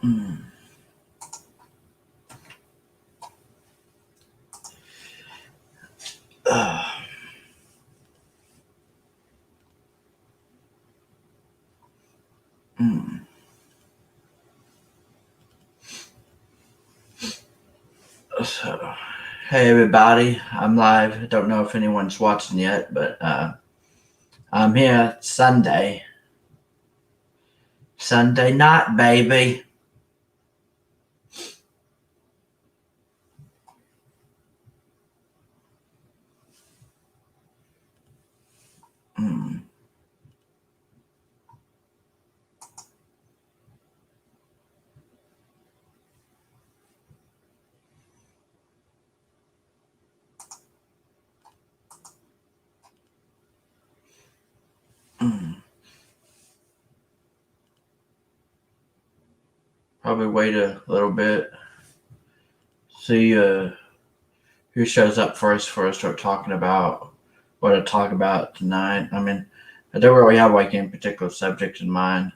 Mm. Mm. So, hey everybody, I'm live. I don't know if anyone's watching yet, but I'm here Sunday night, baby. Mm. Mm. Probably wait a little bit, see who shows up first before I start talking about what I talk about tonight. I mean, I don't really have like any particular subject in mind.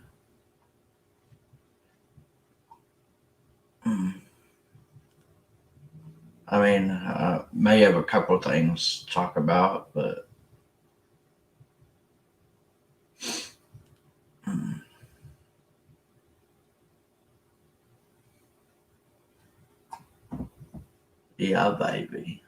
Mm. I mean, may have a couple of things to talk about, but mm. Yeah, baby.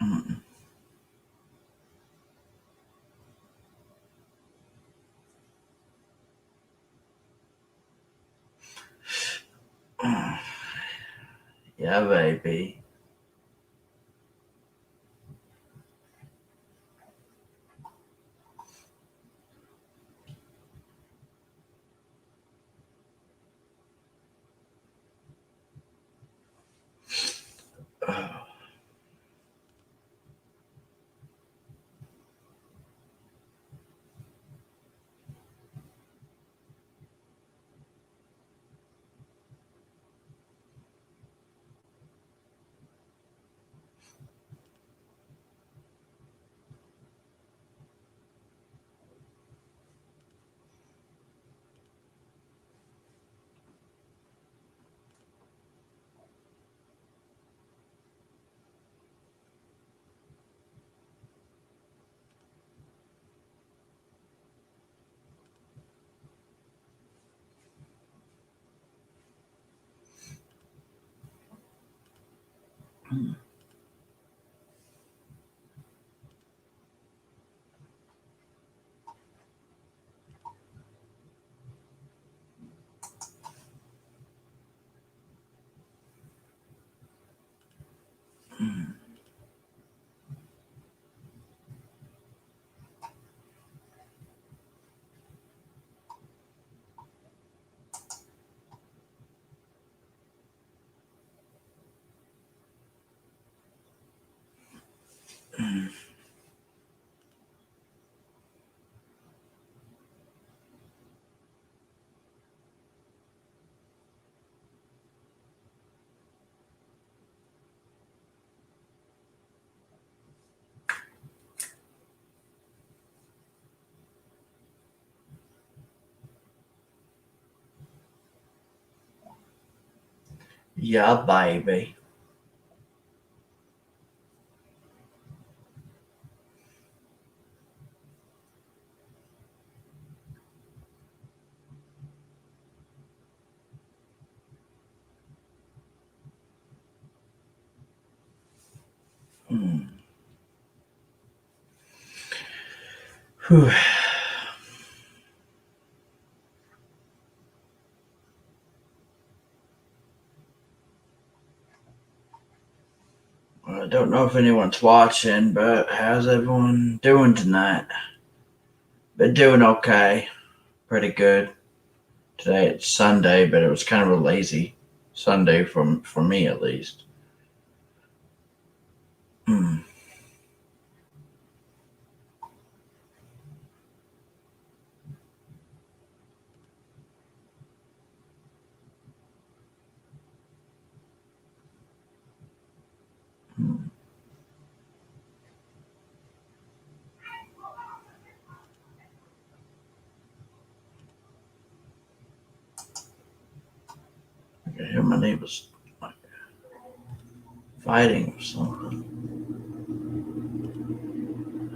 Mm. Mm. Yeah, baby. Yeah, baby. Whew. I don't know if anyone's watching, but how's everyone doing tonight? Been doing okay. Pretty good. Today it's Sunday, but it was kind of a lazy Sunday for me at least. Mm. Mm. I could hear my neighbors like fighting or something.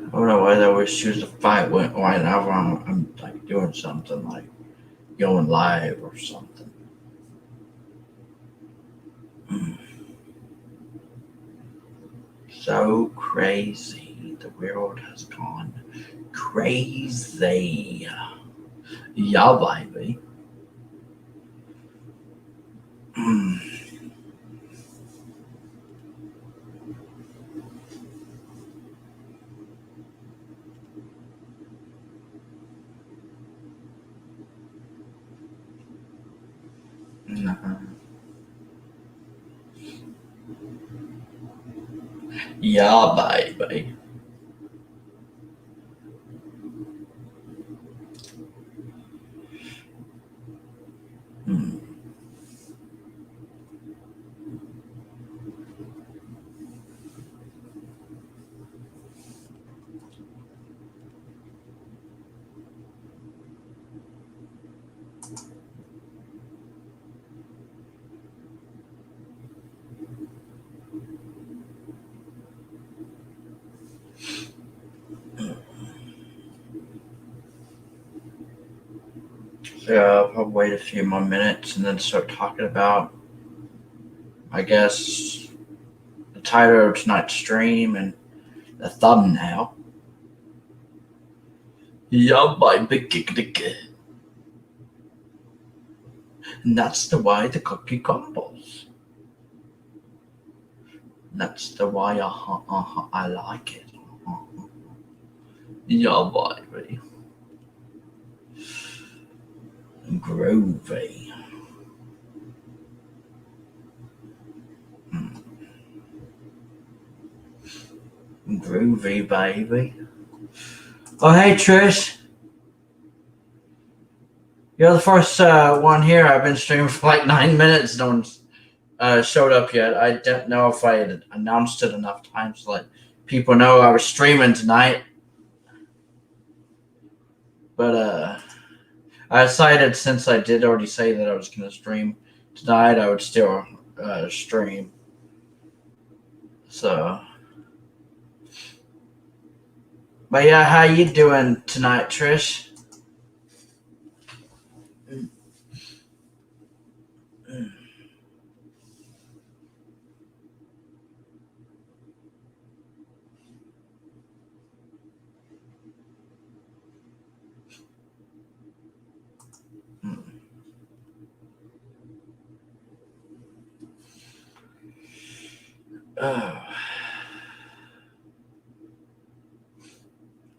I don't know why they always choose to fight whenever I'm like doing something like going live or something. Mm. So crazy. The world has gone crazy. Yeah, baby. Mm. Mhm. Yeah, baby. Mm. So I'll wait a few more minutes and then start talking about, I guess, the title of tonight's stream and the thumbnail. Yeah, baby. And that's the way the cookie crumbles. That's the way I like it. Yeah, baby. Groovy. Mm. Groovy, baby. Oh, hey, Trish. You're the first one here. I've been streaming for like 9 minutes. No one's showed up yet. I don't know if I had announced it enough times to let people know I was streaming tonight. But I decided since I did already say that I was going to stream tonight, I would still stream. So, but yeah, how you doing tonight, Trish? Uh,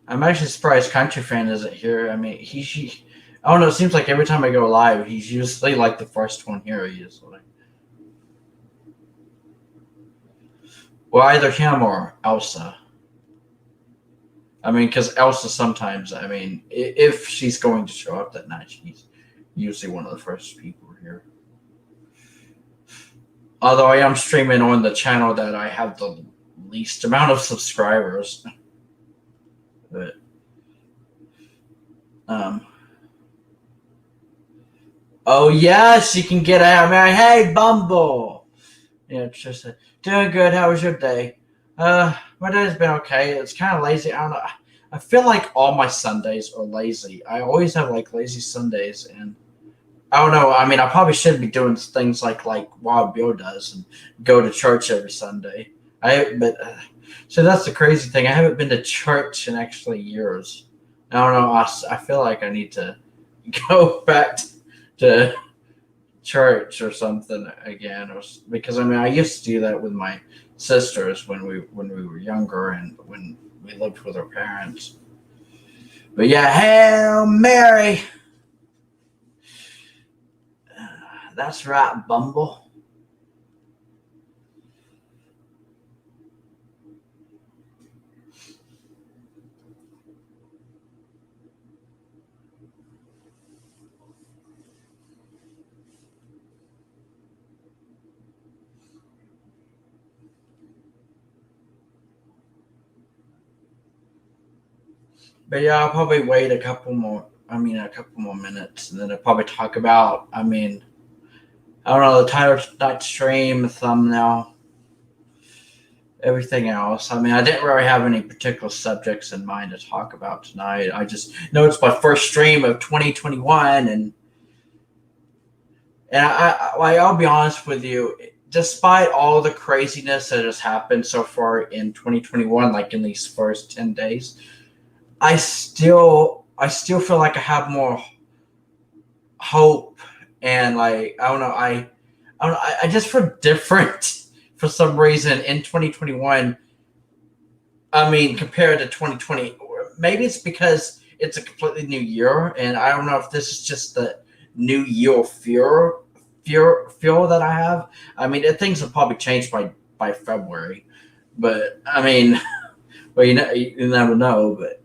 I'm actually surprised Country Fan isn't here. I mean, I don't know. It seems like every time I go live, he's usually like the first one here. Usually, well, either him or Elsa. I mean, because Elsa sometimes, I mean, if she's going to show up that night, she's usually one of the first people here. Although I am streaming on the channel that I have the least amount of subscribers. But, um, oh, yes, you can get out. I mean, hey, Bumble. Yeah, it's just doing good. How was your day? My day's been okay. It's kind of lazy. I don't know. I feel like all my Sundays are lazy. I always have like lazy Sundays, and I don't know. I mean, I probably should be doing things like Wild Bill does and go to church every Sunday. So that's the crazy thing. I haven't been to church in actually years. I don't know. I feel like I need to go back to church or something again, because I mean I used to do that with my sisters when we were younger and when we lived with our parents. But yeah, Hail Mary. That's right, Bumble. But yeah, I'll probably wait a couple more. I mean, a couple more minutes, and then I'll probably talk about. I mean, I don't know the title of that stream, the thumbnail, everything else. I mean, I didn't really have any particular subjects in mind to talk about tonight. I just know it's my first stream of 2021, and I'll be honest with you. Despite all the craziness that has happened so far in 2021, like in these first 10 days, I still feel like I have more hope, and like I don't know, I just feel different for some reason in 2021. I mean, compared to 2020, or maybe it's because it's a completely new year, and I don't know if this is just the new year feel that I have. I mean, things will probably change by February, but I mean, well, you never know. But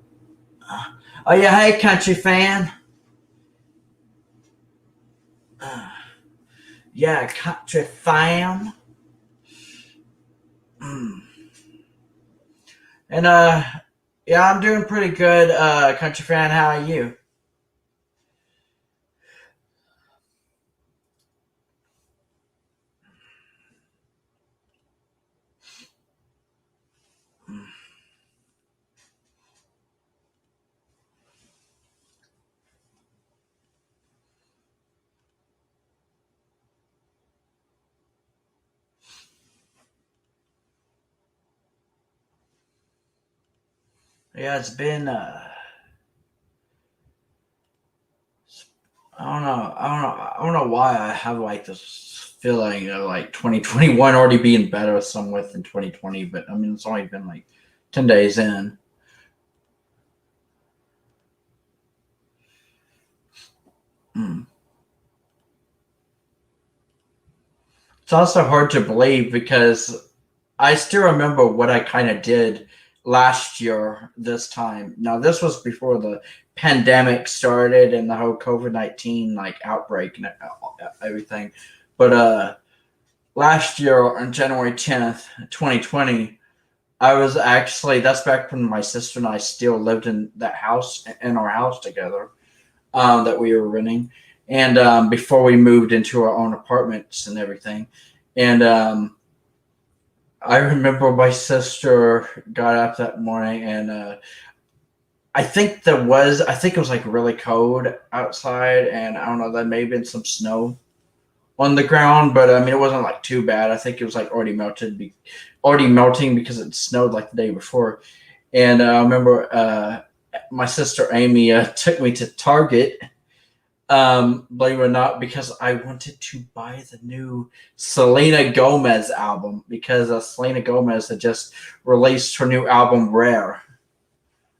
oh yeah, hey, Country Fan. Uh, yeah, Country Fan. Mm. And yeah, I'm doing pretty good. Country Fan, how are you? Yeah, it's been. I don't know why I have like this feeling of like 2021 already being better somewhat than 2020. But I mean, it's only been like 10 days in. Mm. It's also hard to believe because I still remember what I kind of did last year this time. Now this was before the pandemic started and the whole COVID-19 like outbreak and everything. But last year on January 10th, 2020, I was actually that's back when my sister and I still lived in that house in our house together that we were renting, and before we moved into our own apartments and everything, and I remember my sister got up that morning, and I think it was like really cold outside, and I don't know, there may have been some snow on the ground, but I mean, it wasn't like too bad. I think it was like already melting because it snowed like the day before. And I remember my sister Amy took me to Target Believe it or not, because I wanted to buy the new Selena Gomez album because Selena Gomez had just released her new album Rare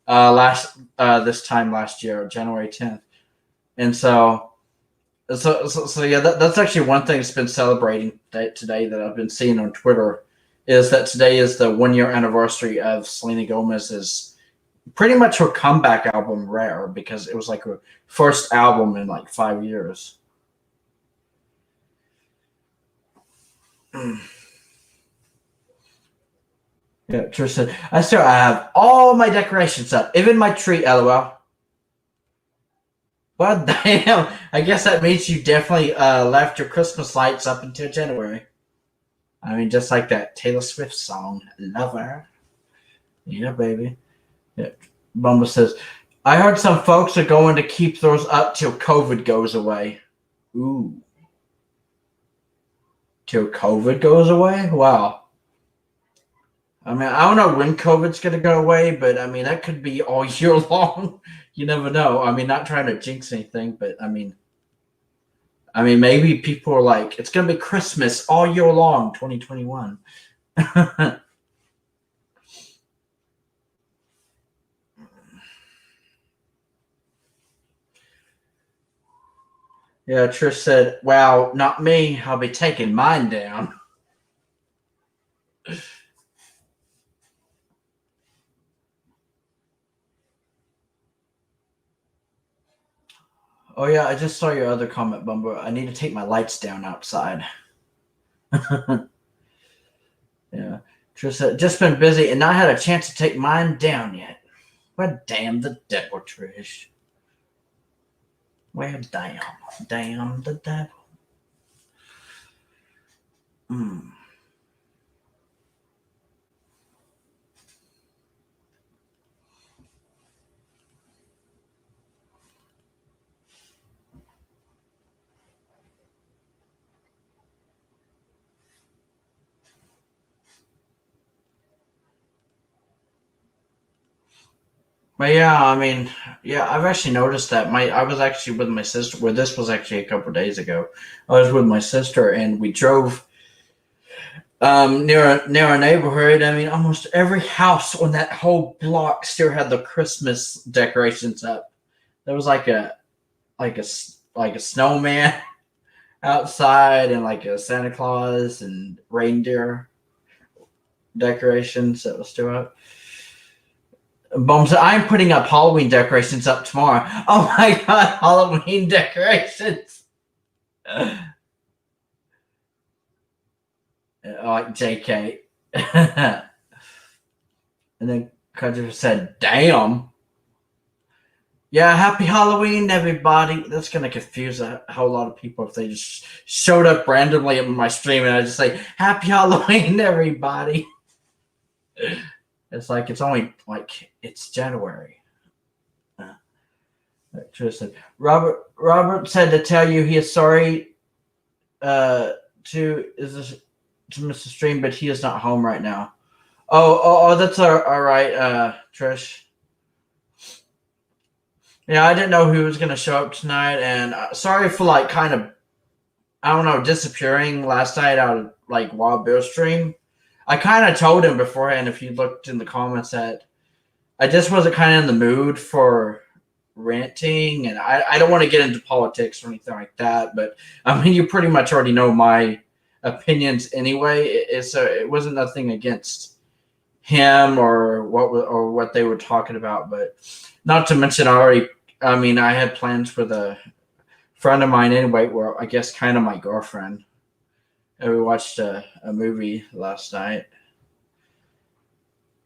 this time last year, January 10th, and so yeah, that's actually one thing that's been celebrating today that I've been seeing on Twitter is that today is the 1 year anniversary of Selena Gomez's pretty much her comeback album Rare because it was like her first album in like 5 years. Yeah, Tristan. I have all my decorations up, even my tree. LOL. Well, damn. I guess that means you definitely left your Christmas lights up until January. I mean, just like that Taylor Swift song, Lover. Yeah, baby. Yeah. Bumble says, I heard some folks are going to keep those up till COVID goes away. Ooh. Till COVID goes away? Wow. I mean, I don't know when COVID's going to go away, but I mean, that could be all year long. You never know. I mean, not trying to jinx anything, but I mean, maybe people are like, it's going to be Christmas all year long, 2021. Yeah, Trish said, wow, not me. I'll be taking mine down. Oh, yeah, I just saw your other comment, Bumble. I need to take my lights down outside. Yeah. Trish said, just been busy and not had a chance to take mine down yet. Well, damn the devil, Trish. Well, damn the devil. Mm. But yeah, I mean, yeah, I've actually noticed that. I was actually with my sister. Where this was actually a couple of days ago. I was with my sister, and we drove near our neighborhood. I mean, almost every house on that whole block still had the Christmas decorations up. There was like a like a snowman outside, and like a Santa Claus and reindeer decorations that was still up. Bum said, I'm putting up Halloween decorations up tomorrow. Oh my god, Halloween decorations. Like JK. And then Kudger said, damn. Yeah, happy Halloween, everybody. That's going to confuse a whole lot of people if they just showed up randomly in my stream and I just say, happy Halloween, everybody. It's like, it's only like, it's January. Tristan. Robert said to tell you he is sorry to miss the stream, but he is not home right now. Oh, that's all right, Trish. Yeah, I didn't know who was going to show up tonight, and sorry for like kind of, I don't know, disappearing last night out of like Wild Bill stream. I kind of told him beforehand, if you looked in the comments, that I just wasn't kind of in the mood for ranting, and I don't want to get into politics or anything like that, but I mean, you pretty much already know my opinions anyway. It wasn't nothing against him or what they were talking about, but not to mention I had plans with a friend of mine anyway, where I guess kind of my girlfriend, and we watched a movie last night.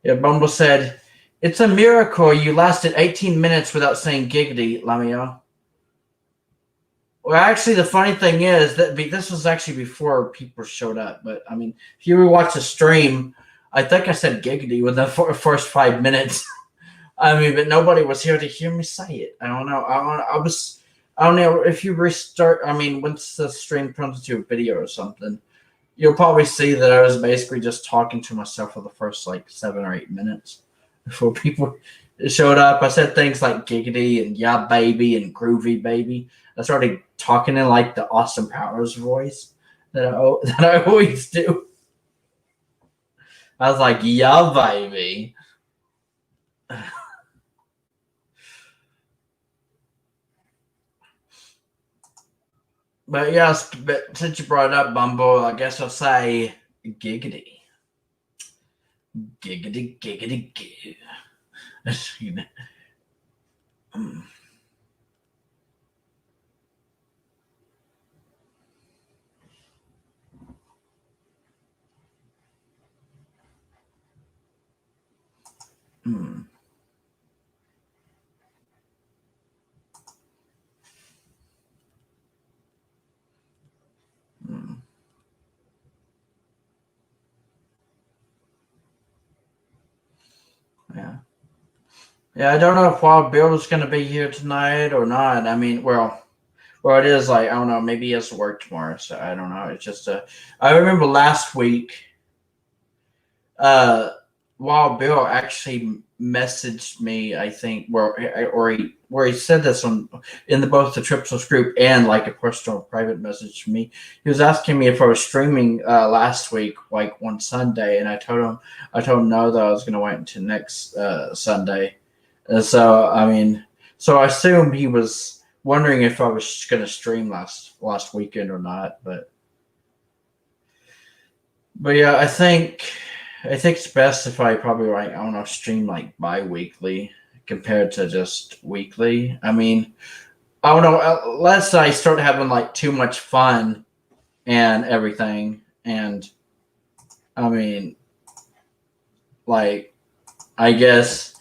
Yeah, Bumble said, it's a miracle you lasted 18 minutes without saying giggity, Lamio. Well, actually, the funny thing is that this was actually before people showed up. But, I mean, if you rewatch the stream, I think I said giggity within the first 5 minutes. I mean, but nobody was here to hear me say it. I don't know. I don't know if you restart. I mean, once the stream turns into a video or something, you'll probably see that I was basically just talking to myself for the first like 7 or 8 minutes before people showed up. I said things like giggity and yeah, baby and groovy, baby. I started talking in like the Austin Powers voice that I always do. I was like, yeah, baby. But yes, but since you brought up Bumble, I guess I'll say giggity. Giggity, giggity, gig. mm, mm, mm. Yeah. Yeah, I don't know if Wild Bill is going to be here tonight or not. I mean, well, it is like, I don't know, maybe he has to work tomorrow, so I don't know. It's just, I remember last week, uh, Wild Bill actually messaged me, I think, where he said this on in both the Triples group and like a personal private message to me. He was asking me if I was streaming last week, like one Sunday, and I told him no, that I was going to wait until next Sunday. So I mean, so I assume he was wondering if I was going to stream last weekend or not, but yeah, I think it's best if I probably like I don't know stream like bi-weekly compared to just weekly. I mean, I don't know unless I start having like too much fun and everything, and I mean, like I guess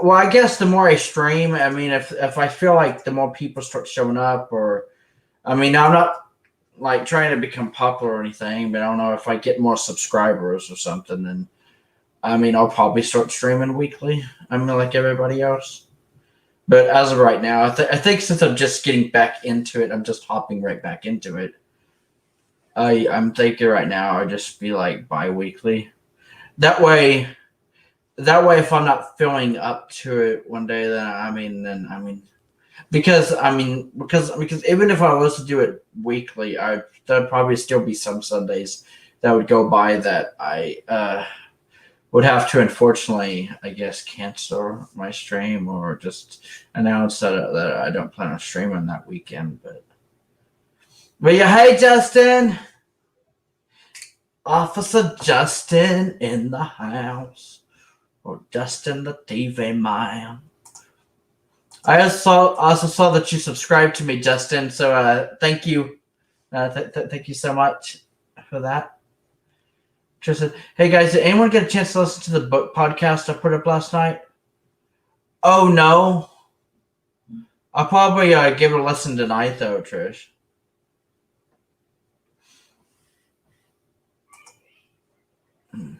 well, I guess the more I stream, I mean, if I feel like the more people start showing up, or I mean, I'm not like trying to become popular or anything, but I don't know if I get more subscribers or something, then I mean, I'll probably start streaming weekly. I mean, like everybody else. But as of right now, I think since I'm just getting back into it, I'm just hopping right back into it. I'm thinking right now I'll just be like bi-weekly. That way, if I'm not feeling up to it one day, then because even if I was to do it weekly, there'd probably still be some Sundays that would go by that I would have to unfortunately, I guess, cancel my stream or just announce that I don't plan on streaming that weekend. But yeah, hey Justin, Officer Justin in the house, or Justin the TV man. I also saw that you subscribed to me, Justin. So thank you, thank you so much for that. Tristan, hey guys, did anyone get a chance to listen to the book podcast I put up last night? Oh no, I'll probably give it a listen tonight though, Trish. Mm,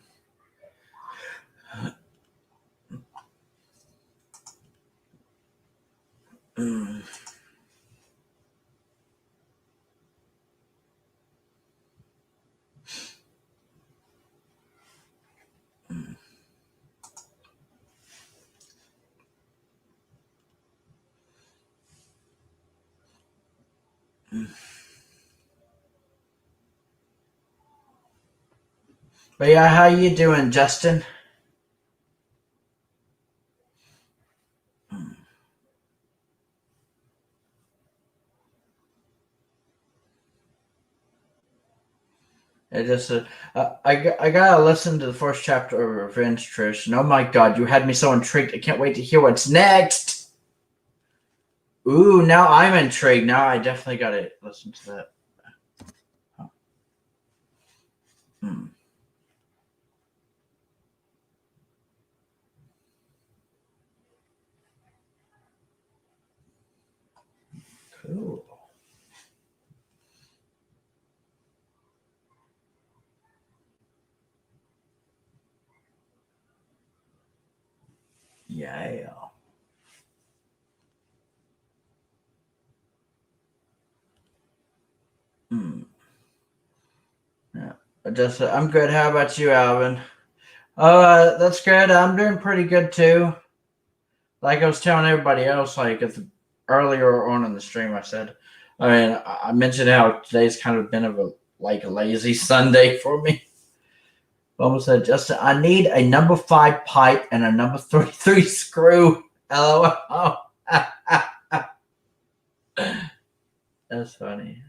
mm, mm, mm. But yeah, how you doing, Justin? Mm. I just I gotta listen to the first chapter of Revenge, Trish. And oh my god, you had me so intrigued. I can't wait to hear what's next. Ooh, now I'm intrigued. Now I definitely gotta listen to that. Oh, mm, cool. Yeah. Mm, yeah. I'm good. How about you, Alvin? That's good. I'm doing pretty good too. Like I was telling everybody else, like earlier on in the stream, I said, I mean, I mentioned how today's kind of been of a like a lazy Sunday for me. Almost said, Justin, I need a number 5 pipe and a number 33 screw. LOL. That's funny.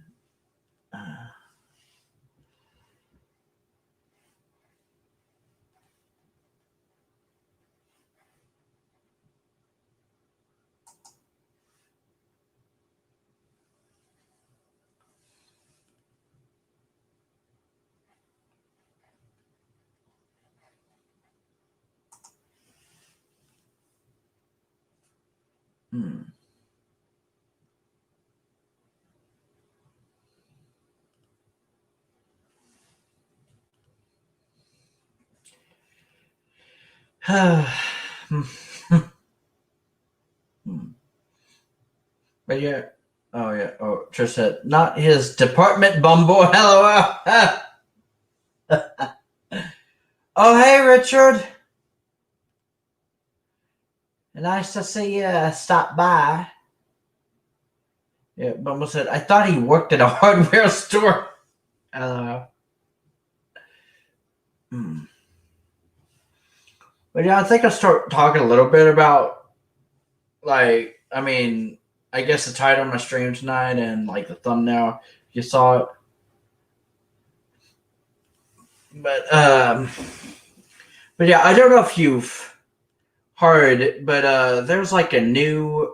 Hmm. But yeah. Oh yeah. Oh, Trish said, not his department bumble. LOL. Oh hey Richard. Nice to see you stop by. Yeah, Bumble said, I thought he worked at a hardware store. LOL. Hmm. But yeah, I think I'll start talking a little bit about like I mean, I guess the title of my stream tonight and like the thumbnail, you saw it. But but yeah, I don't know if you've heard, but there's like a new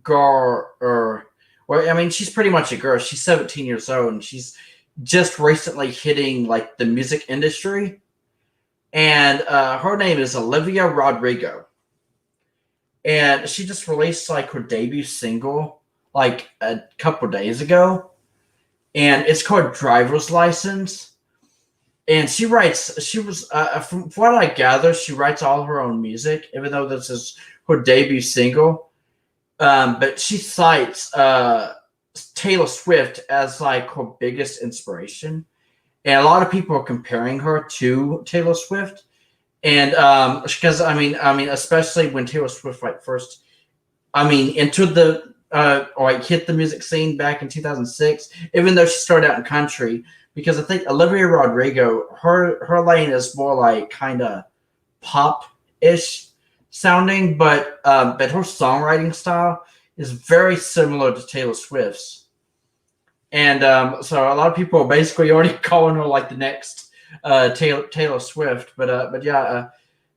girl or I mean she's pretty much a girl. She's 17 years old and she's just recently hitting like the music industry. And her name is Olivia Rodrigo. And she just released like her debut single like a couple days ago, and it's called Driver's License. And she was from what I gather, she writes all her own music, even though this is her debut single. But she cites Taylor Swift as like her biggest inspiration, and a lot of people are comparing her to Taylor Swift. And because I mean, especially when Taylor Swift like first, I mean, entered the or like hit the music scene back in 2006. Even though she started out in country, because I think Olivia Rodrigo, her lane is more like kind of pop ish sounding, but her songwriting style is very similar to Taylor Swift's. And so a lot of people are basically already calling her like the next Taylor Swift. But yeah,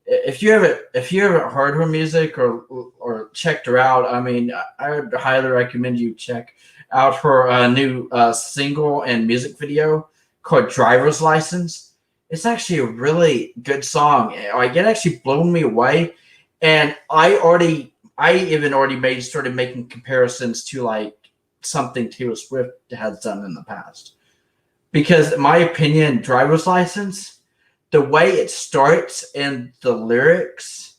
if you haven't heard her music or checked her out, I mean, I would highly recommend you check out her new single and music video called "Driver's License." It's actually a really good song. Like it actually blew me away, and I even already started making comparisons to like something Taylor Swift has done in the past. Because in my opinion, Driver's License, the way it starts and the lyrics,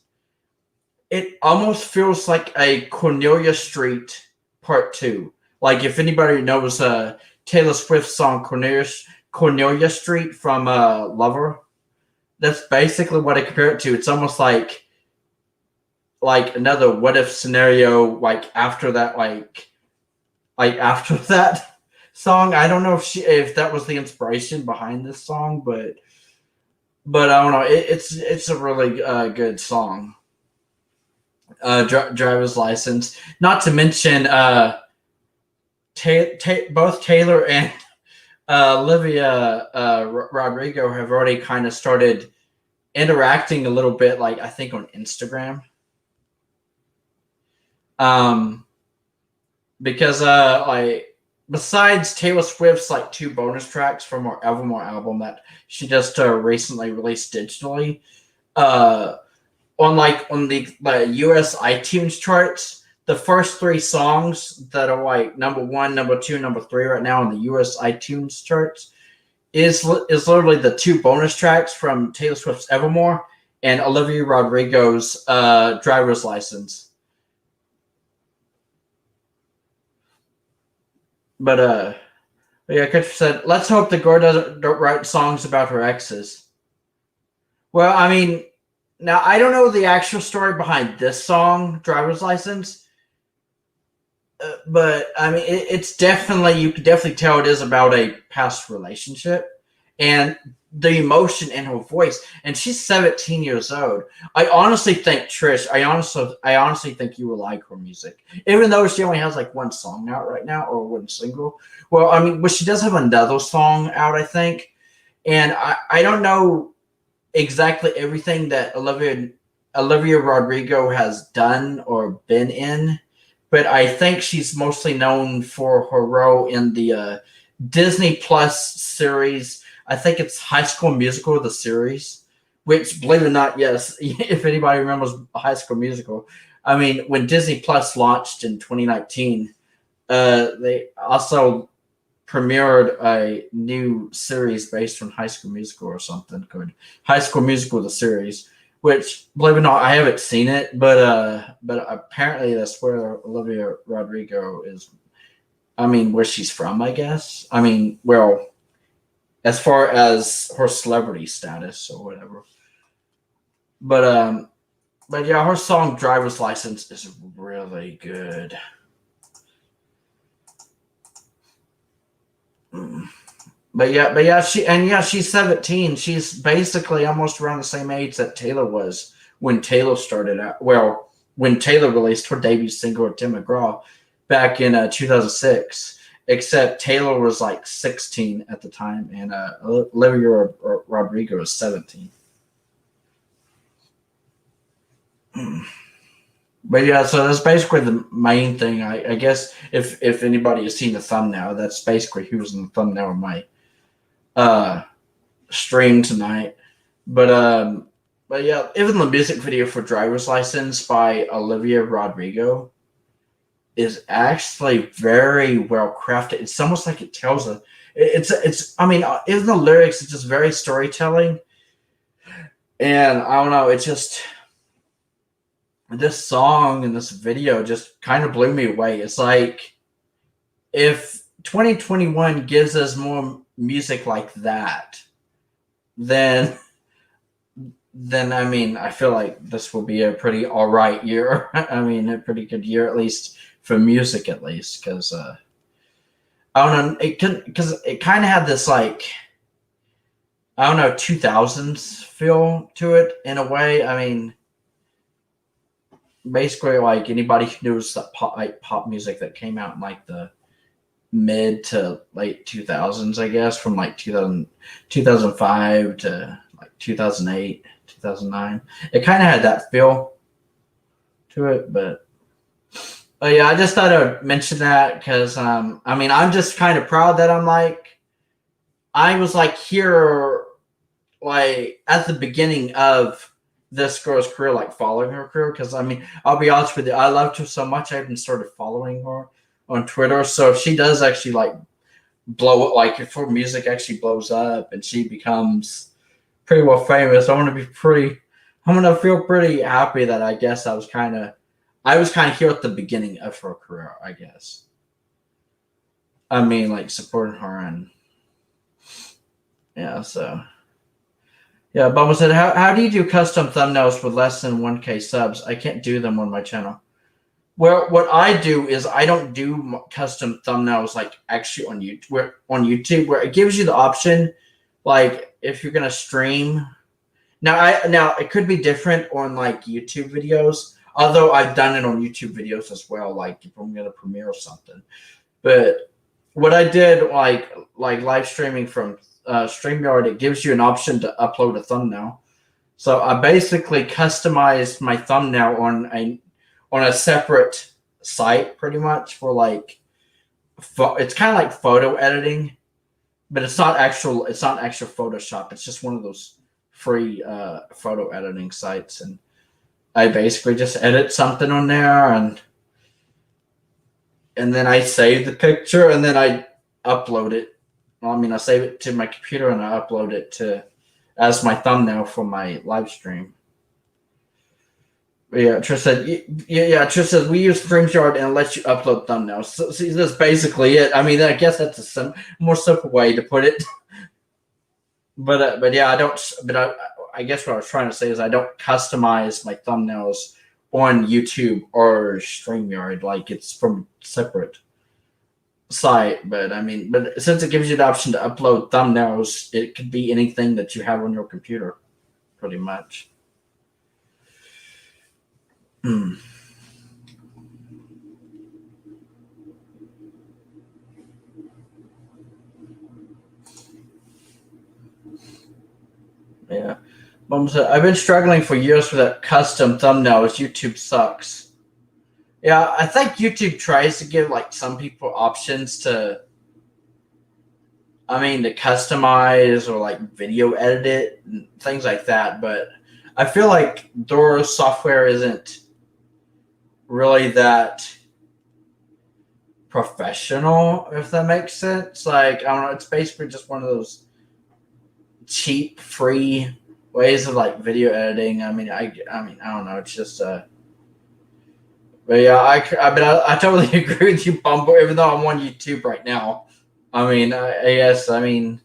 it almost feels like a Cornelia Street Part Two. Like if anybody knows Taylor Swift's song Cornelia Street from Lover, that's basically what I compare it to. It's almost like another what if scenario, like after that, like after that song. I don't know if that was the inspiration behind this song, but I don't know. It's a really good song. Driver's License. Not to mention, both Taylor and Olivia Rodrigo have already kind of started interacting a little bit, like I think on Instagram. Um, because like besides Taylor Swift's like 2 bonus tracks from her Evermore album that she just recently released digitally, uh, on the U.S. iTunes charts, the first 3 songs that are like number 1, number 2, number 3 right now on the U.S. iTunes charts is literally the 2 bonus tracks from Taylor Swift's Evermore and Olivia Rodrigo's Driver's License. But yeah, Kutcher said, let's hope the girl don't write songs about her exes. Well, I mean, now I don't know the actual story behind this song, "Driver's License," but I mean, it's definitely, you can definitely tell it is about a past relationship, and the emotion in her voice. And she's 17 years old. I honestly think Trish. I honestly think you will like her music, even though she only has like one song out right now, or one single. Well, I mean, but she does have another song out, I think, and I don't know exactly everything that Olivia Rodrigo has done or been in, but I think she's mostly known for her role in the Disney Plus series. I think it's High School Musical, the series, which, believe it or not, yes, if anybody remembers High School Musical, I mean, when Disney Plus launched in 2019, they also premiered a new series based on High School Musical or something called High School Musical the series. Which, believe it or not, I haven't seen it, but apparently that's where Olivia Rodrigo is. I mean, where she's from, I guess. I mean, well, as far as her celebrity status or whatever. But but yeah, her song "Driver's License" is really good. Mm. She's 17. She's basically almost around the same age that Taylor was when Taylor started out. Well, when Taylor released her debut single, Tim McGraw, back in 2006. Except Taylor was like 16 at the time, and Olivia Rodrigo was 17. But yeah, so that's basically the main thing. I guess if anybody has seen the thumbnail, that's basically who was in the thumbnail of my uh stream tonight. But yeah, even the music video for "Driver's License" by Olivia Rodrigo is actually very well crafted. It's almost like it tells a. It's. I mean, even the lyrics, it's just very storytelling, and I don't know. It's just this song and this video just kind of blew me away. It's like if 2021 gives us more music like that, then I mean, I feel like this will be a pretty all right year. I mean, a pretty good year, at least for music, at least, because I don't know, because it kind of had this like, I don't know, 2000s feel to it in a way. I mean, basically, like anybody who knows that pop music that came out in like the mid to late 2000s, I guess, from like 2005 to like 2008, 2009. It kind of had that feel to it, but yeah, I just thought I would mention that because I mean, I'm just kind of proud that I was like here, like at the beginning of this girl's career, like following her career. Because I mean, I'll be honest with you, I loved her so much, I even started following her on Twitter. So if she does actually like blow it, like if her music actually blows up and she becomes pretty well famous, I'm gonna feel pretty happy that I guess I was kind of here at the beginning of her career, I guess. I mean, like supporting her, and yeah, so yeah. Bubba said, how do you do custom thumbnails with less than 1K subs? I can't do them on my channel. Well, what I do is I don't do custom thumbnails like actually on YouTube, where it gives you the option, like if you're gonna stream. Now it could be different on like YouTube videos, although I've done it on YouTube videos as well, like if I'm gonna premiere or something. But what I did, like live streaming from StreamYard, it gives you an option to upload a thumbnail. So I basically customized my thumbnail on a separate site, pretty much for like it's kind of like photo editing, but it's not actual Photoshop. It's just one of those free photo editing sites, and I basically just edit something on there, and then I save the picture, and then I upload it. Well, I mean, I save it to my computer and I upload it to as my thumbnail for my live stream. Yeah, Trish said. Yeah, Trish said we use StreamYard and it lets you upload thumbnails. So, see, that's basically it. I mean, I guess that's a more simple way to put it. But yeah, I don't. But I guess what I was trying to say is I don't customize my thumbnails on YouTube or StreamYard. Like it's from separate site. But I mean, but since it gives you the option to upload thumbnails, it could be anything that you have on your computer, pretty much. Hmm. Yeah. Mom said, I've been struggling for years with that custom thumbnails. YouTube sucks. Yeah, I think YouTube tries to give like some people options to, I mean, to customize or like video edit it and things like that. But I feel like their software isn't really that professional, if that makes sense. Like, I don't know, it's basically just one of those cheap, free ways of like video editing. I mean, I don't know. It's just but yeah, I totally agree with you, Bumble. Even though I'm on YouTube right now, I mean, I guess I mean,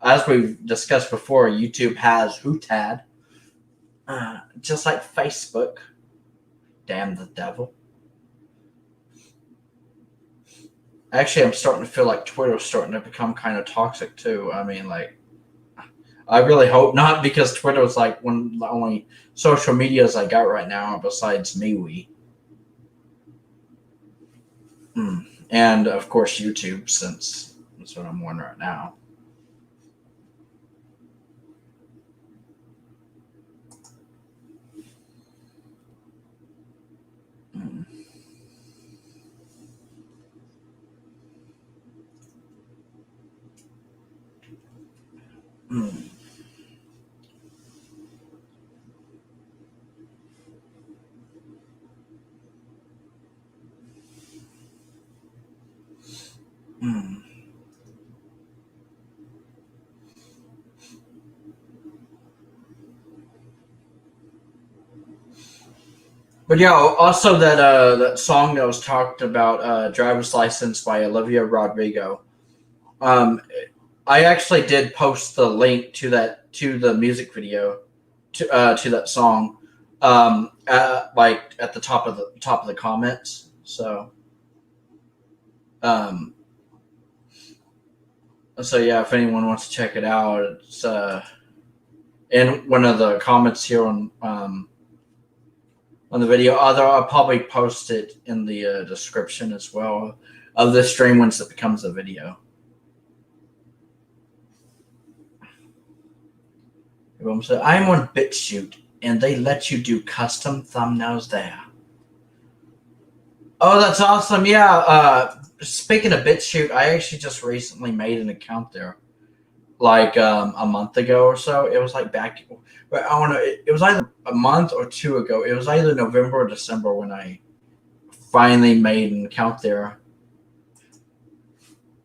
as we've discussed before, YouTube has Hootad, just like Facebook. Damn the devil. Actually, I'm starting to feel like Twitter's starting to become kind of toxic too. I mean, like, I really hope not, because Twitter is like one of the only social medias I got right now besides MeWe. And of course YouTube, since that's what I'm on right now. Mm. Mm. Mm. But yeah, also that song that was talked about, "Driver's License" by Olivia Rodrigo. Um, I actually did post the link to the music video to that song, like at the top of the comments. Um, so yeah, if anyone wants to check it out, it's in one of the comments here on the video. Although I'll probably post it in the description as well of the stream once it becomes a video. So I'm on BitChute, and they let you do custom thumbnails there. Oh, that's awesome! Yeah. Speaking of BitChute, I actually just recently made an account there, like a month ago or so. It was like back, but I don't know. It was either a month or two ago. It was either November or December when I finally made an account there.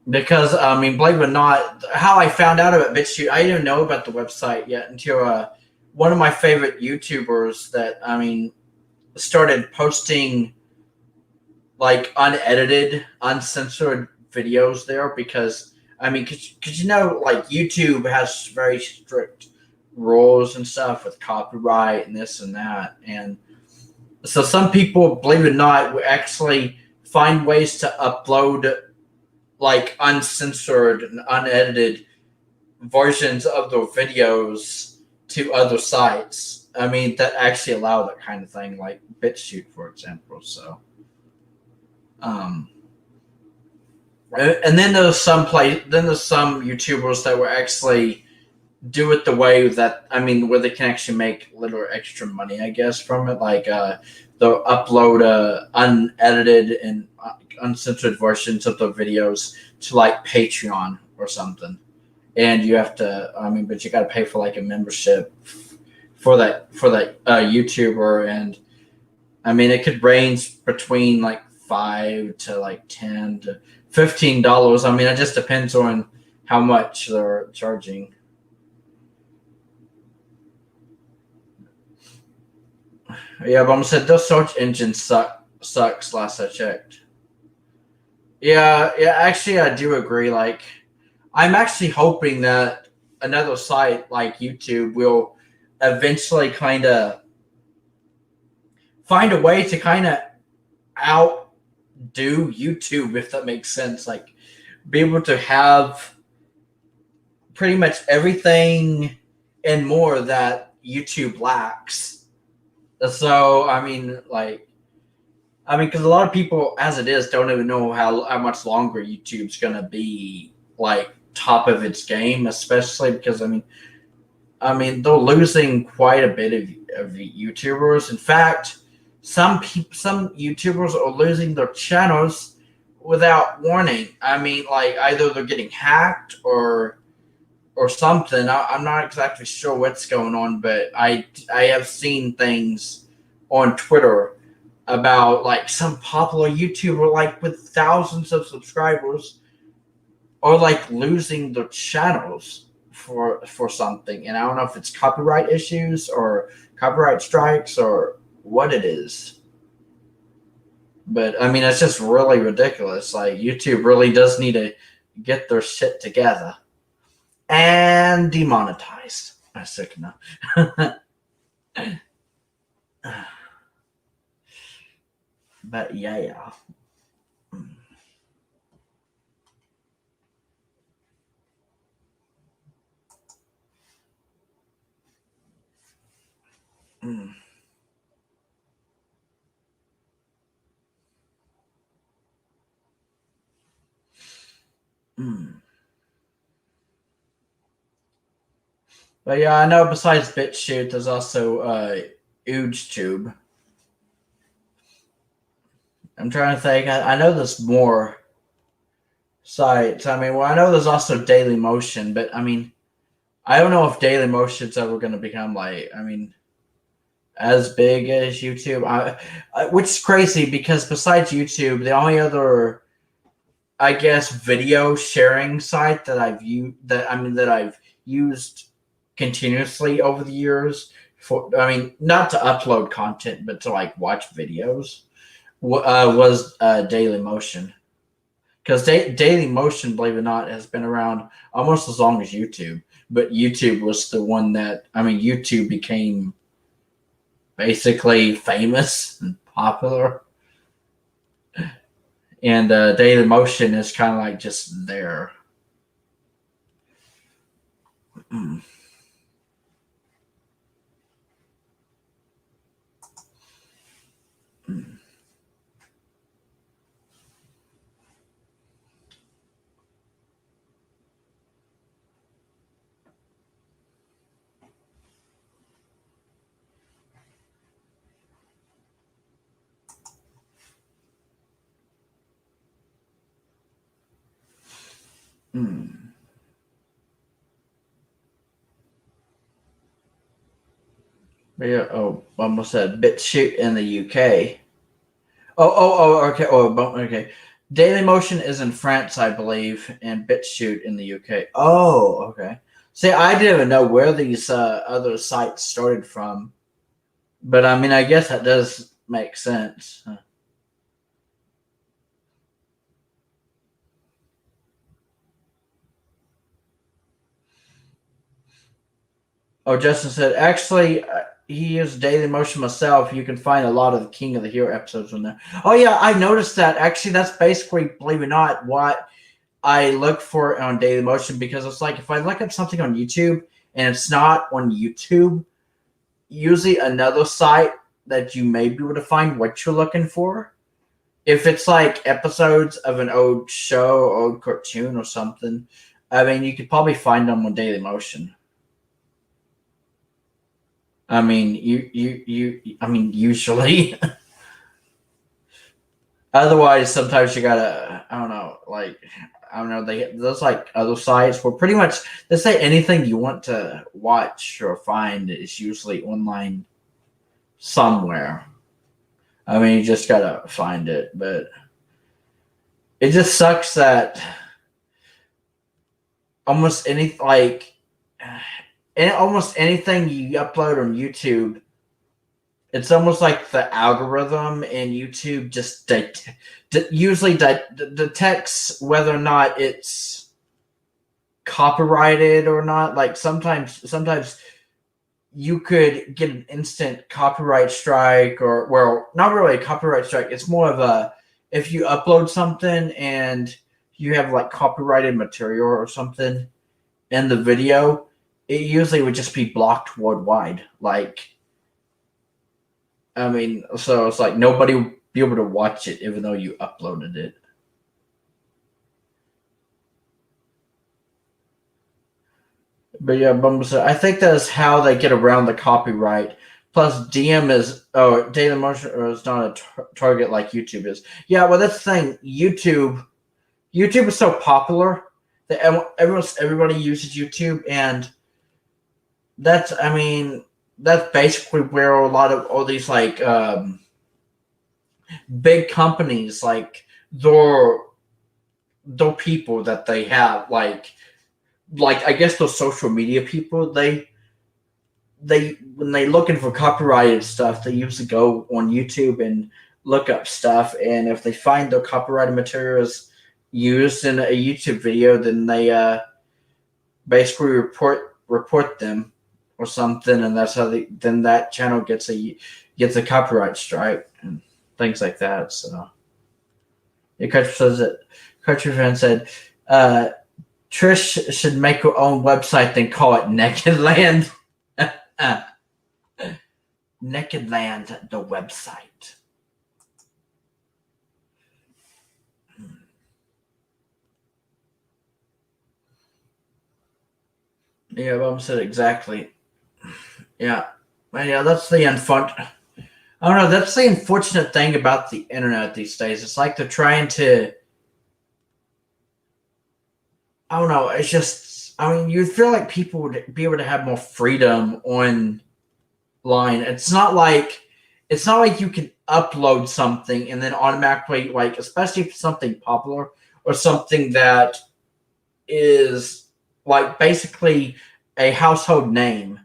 Because I mean, believe it or not, how I found out about BitChute, I didn't know about the website yet until one of my favorite YouTubers that I mean started posting like unedited, uncensored videos there. Because I mean, cause you know, like YouTube has very strict rules and stuff with copyright and this and that, and so some people, believe it or not, will actually find ways to upload like uncensored and unedited versions of their videos to other sites. I mean, that actually allow that kind of thing, like BitChute, for example. So, um, and then there's some YouTubers that will actually do it the way that I mean, where they can actually make a little extra money, I guess, from it. Like they'll upload unedited and uncensored versions of the videos to like Patreon or something, and you have to. I mean, but you got to pay for like a membership for that YouTuber, and I mean, it could range between like $5 to like $10 to $15. I mean, it just depends on how much they're charging. Yeah, but I'm saying those search engines sucks. Last I checked. Yeah, yeah. Actually, I do agree. Like, I'm actually hoping that another site like YouTube will eventually kind of find a way to kind of outdo YouTube, if that makes sense. Like, be able to have pretty much everything and more that YouTube lacks. So, because a lot of people, as it is, don't even know how much longer YouTube's going to be, like, top of its game, especially because, they're losing quite a bit of YouTubers. In fact, some YouTubers are losing their channels without warning. Like, either they're getting hacked or something. I'm not exactly sure what's going on, but I have seen things on Twitter about, like, some popular YouTuber, like, with thousands of subscribers, or, like, losing their channels for something. And I don't know if it's copyright issues or copyright strikes or what it is. But it's just really ridiculous. Like, YouTube really does need to get their shit together and demonetized. I said no. But yeah. Mm. Mm. But yeah, I know besides BitChute, there's also OogeTube. I'm trying to think. I know there's more sites. I know there's also Daily Motion, but I don't know if Daily Motion's ever going to become, like, as big as YouTube. Which is crazy because besides YouTube, the only other, I guess, video sharing site that I've used continuously over the years for, not to upload content, but to, like, watch videos, was Daily Motion. Because Daily Motion, believe it or not, has been around almost as long as YouTube. But YouTube was the one that, YouTube became basically famous and popular. And Daily Motion is kind of like just there. Mm. Mm. Mm. Yeah. Oh, almost said BitChute in the UK. Okay. Okay. Daily Motion is in France, I believe, and BitChute in the UK. Oh, okay. See, I didn't even know where these other sites started from, but I guess that does make sense. Oh, Justin said, actually, he used Daily Motion myself. You can find a lot of the King of the Hero episodes on there. Oh, yeah, I noticed that. Actually, that's basically, believe it or not, what I look for on Daily Motion, because it's like if I look up something on YouTube and it's not on YouTube, usually another site that you may be able to find what you're looking for. If it's like episodes of an old show or old cartoon or something, you could probably find them on Daily Motion. Usually. Otherwise, sometimes you gotta, I don't know, like, I don't know, there's like other sites where pretty much they say anything you want to watch or find is usually online somewhere. You just gotta find it, but it just sucks that almost any, like, almost anything you upload on YouTube, it's almost like the algorithm in YouTube just usually detects whether or not it's copyrighted or not. Like sometimes you could get an instant copyright strike, or well, not really a copyright strike. It's more of a, if you upload something and you have like copyrighted material or something in the video, it usually would just be blocked worldwide. Like, I mean, so it's like nobody would be able to watch it even though you uploaded it. But yeah, I think that's how they get around the copyright. Plus, data motion is not a target like YouTube is. Yeah, well, that's the thing. YouTube is so popular that everybody uses YouTube, and that's, I mean, that's basically where a lot of all these like big companies, like their people that they have, like I guess those social media people, they when they looking for copyrighted stuff, they usually go on YouTube and look up stuff, and if they find the copyrighted materials used in a YouTube video, then they basically report them or something, and that's how then that channel gets a copyright strike and things like that. So the country says that country fan said Trish should make her own website, then call it Naked Land. Naked Land, the website. Yeah, Bob said exactly. Yeah, yeah. That's the unfun. I don't know. That's the unfortunate thing about the internet these days. It's like they're trying to. I don't know. It's just. I mean, you'd feel like people would be able to have more freedom online. It's not like you can upload something and then automatically, like, especially if it's something popular or something that is like basically a household name,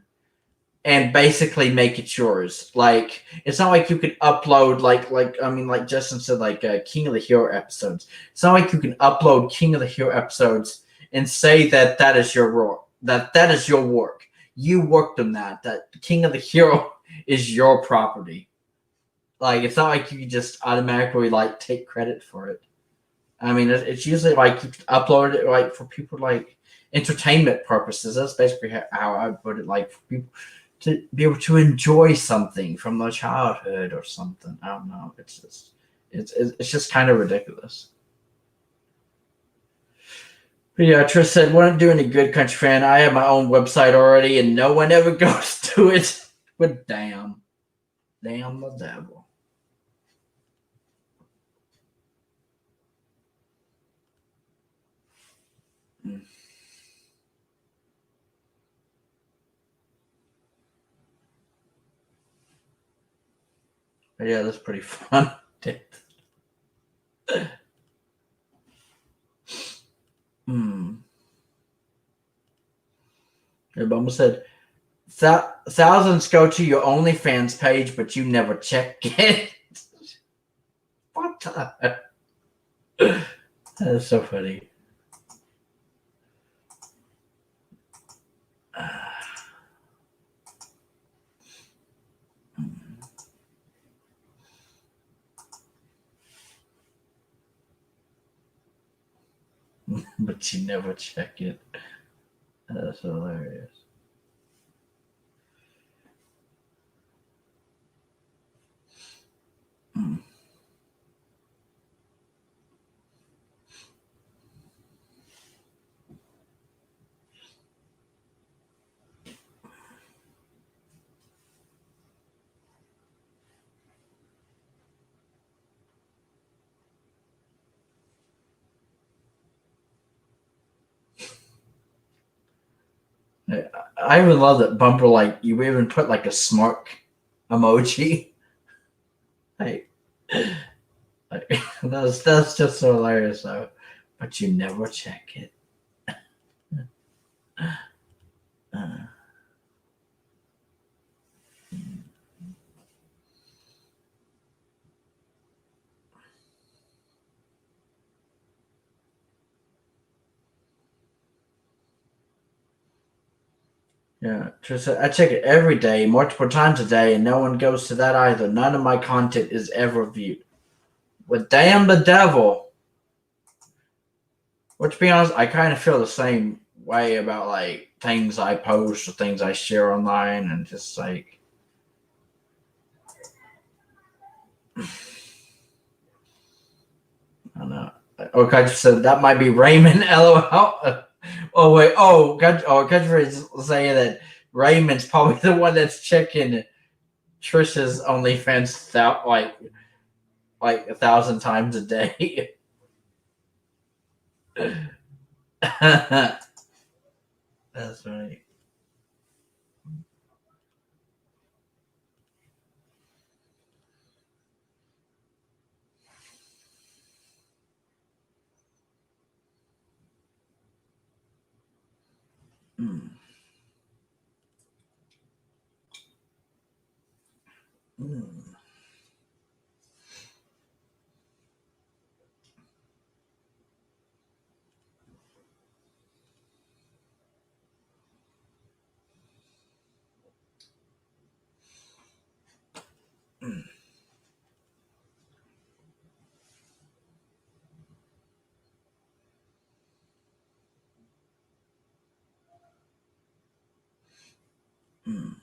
and basically make it yours. Like, it's not like you could upload like I mean, like Justin said, like King of the Hill episodes. It's not like you can upload King of the Hill episodes and say that that is your work. That is your work. You worked on that. That King of the Hill is your property. Like, it's not like you can just automatically like take credit for it. I mean, it's usually like you upload it like for people like entertainment purposes. That's basically how I put it. Like, for people to be able to enjoy something from their childhood or something. I don't know. It's just kind of ridiculous. But yeah, Trish said, "Wouldn't do any good, country fan. I have my own website already, and no one ever goes to it." But damn the devil. Mm. But yeah, that's pretty fun. Hmm. Obama said, thousands go to your OnlyFans page, but you never check it. What the? That is so funny. But you never check it. That's hilarious. Hmm. I even love that Bumper, like, you even put like a smirk emoji. Like, like that's just so hilarious though. But you never check it. Uh, Yeah, just I check it every day, multiple times a day, and no one goes to that either. None of my content is ever viewed. But damn the devil. But to be honest, I kind of feel the same way about like things I post or things I share online, and just like I don't know. Okay, I just said that might be Raymond. LOL. Oh wait. Oh, Country saying that Raymond's probably the one that's checking Trisha's OnlyFans out like 1,000 times a day. That's right. Mm. Mm. Mm. Mm.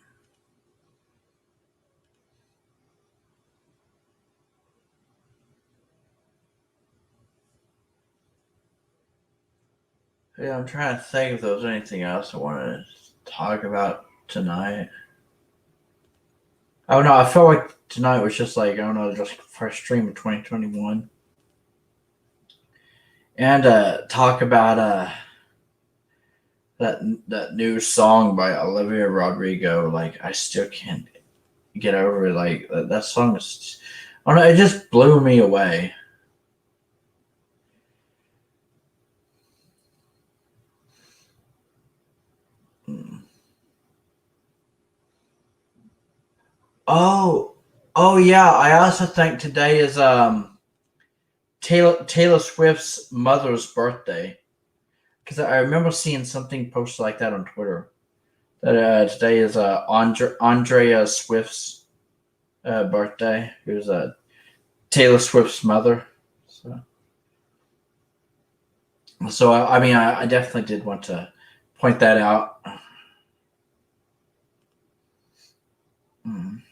Yeah, I'm trying to think if there was anything else I wanted to talk about tonight. Oh no, I felt like tonight was just like I don't know, just first stream of 2021, and talk about that new song by Olivia Rodrigo. Like I still can't get over it. Like that song is, I don't know, it just blew me away. Mm. Oh, oh yeah. I also think today is Taylor Swift's mother's birthday because I remember seeing something posted like that on Twitter that today is Andrea Swift's birthday. Who's Taylor Swift's mother. So, I mean, I definitely did want to point that out. Mm.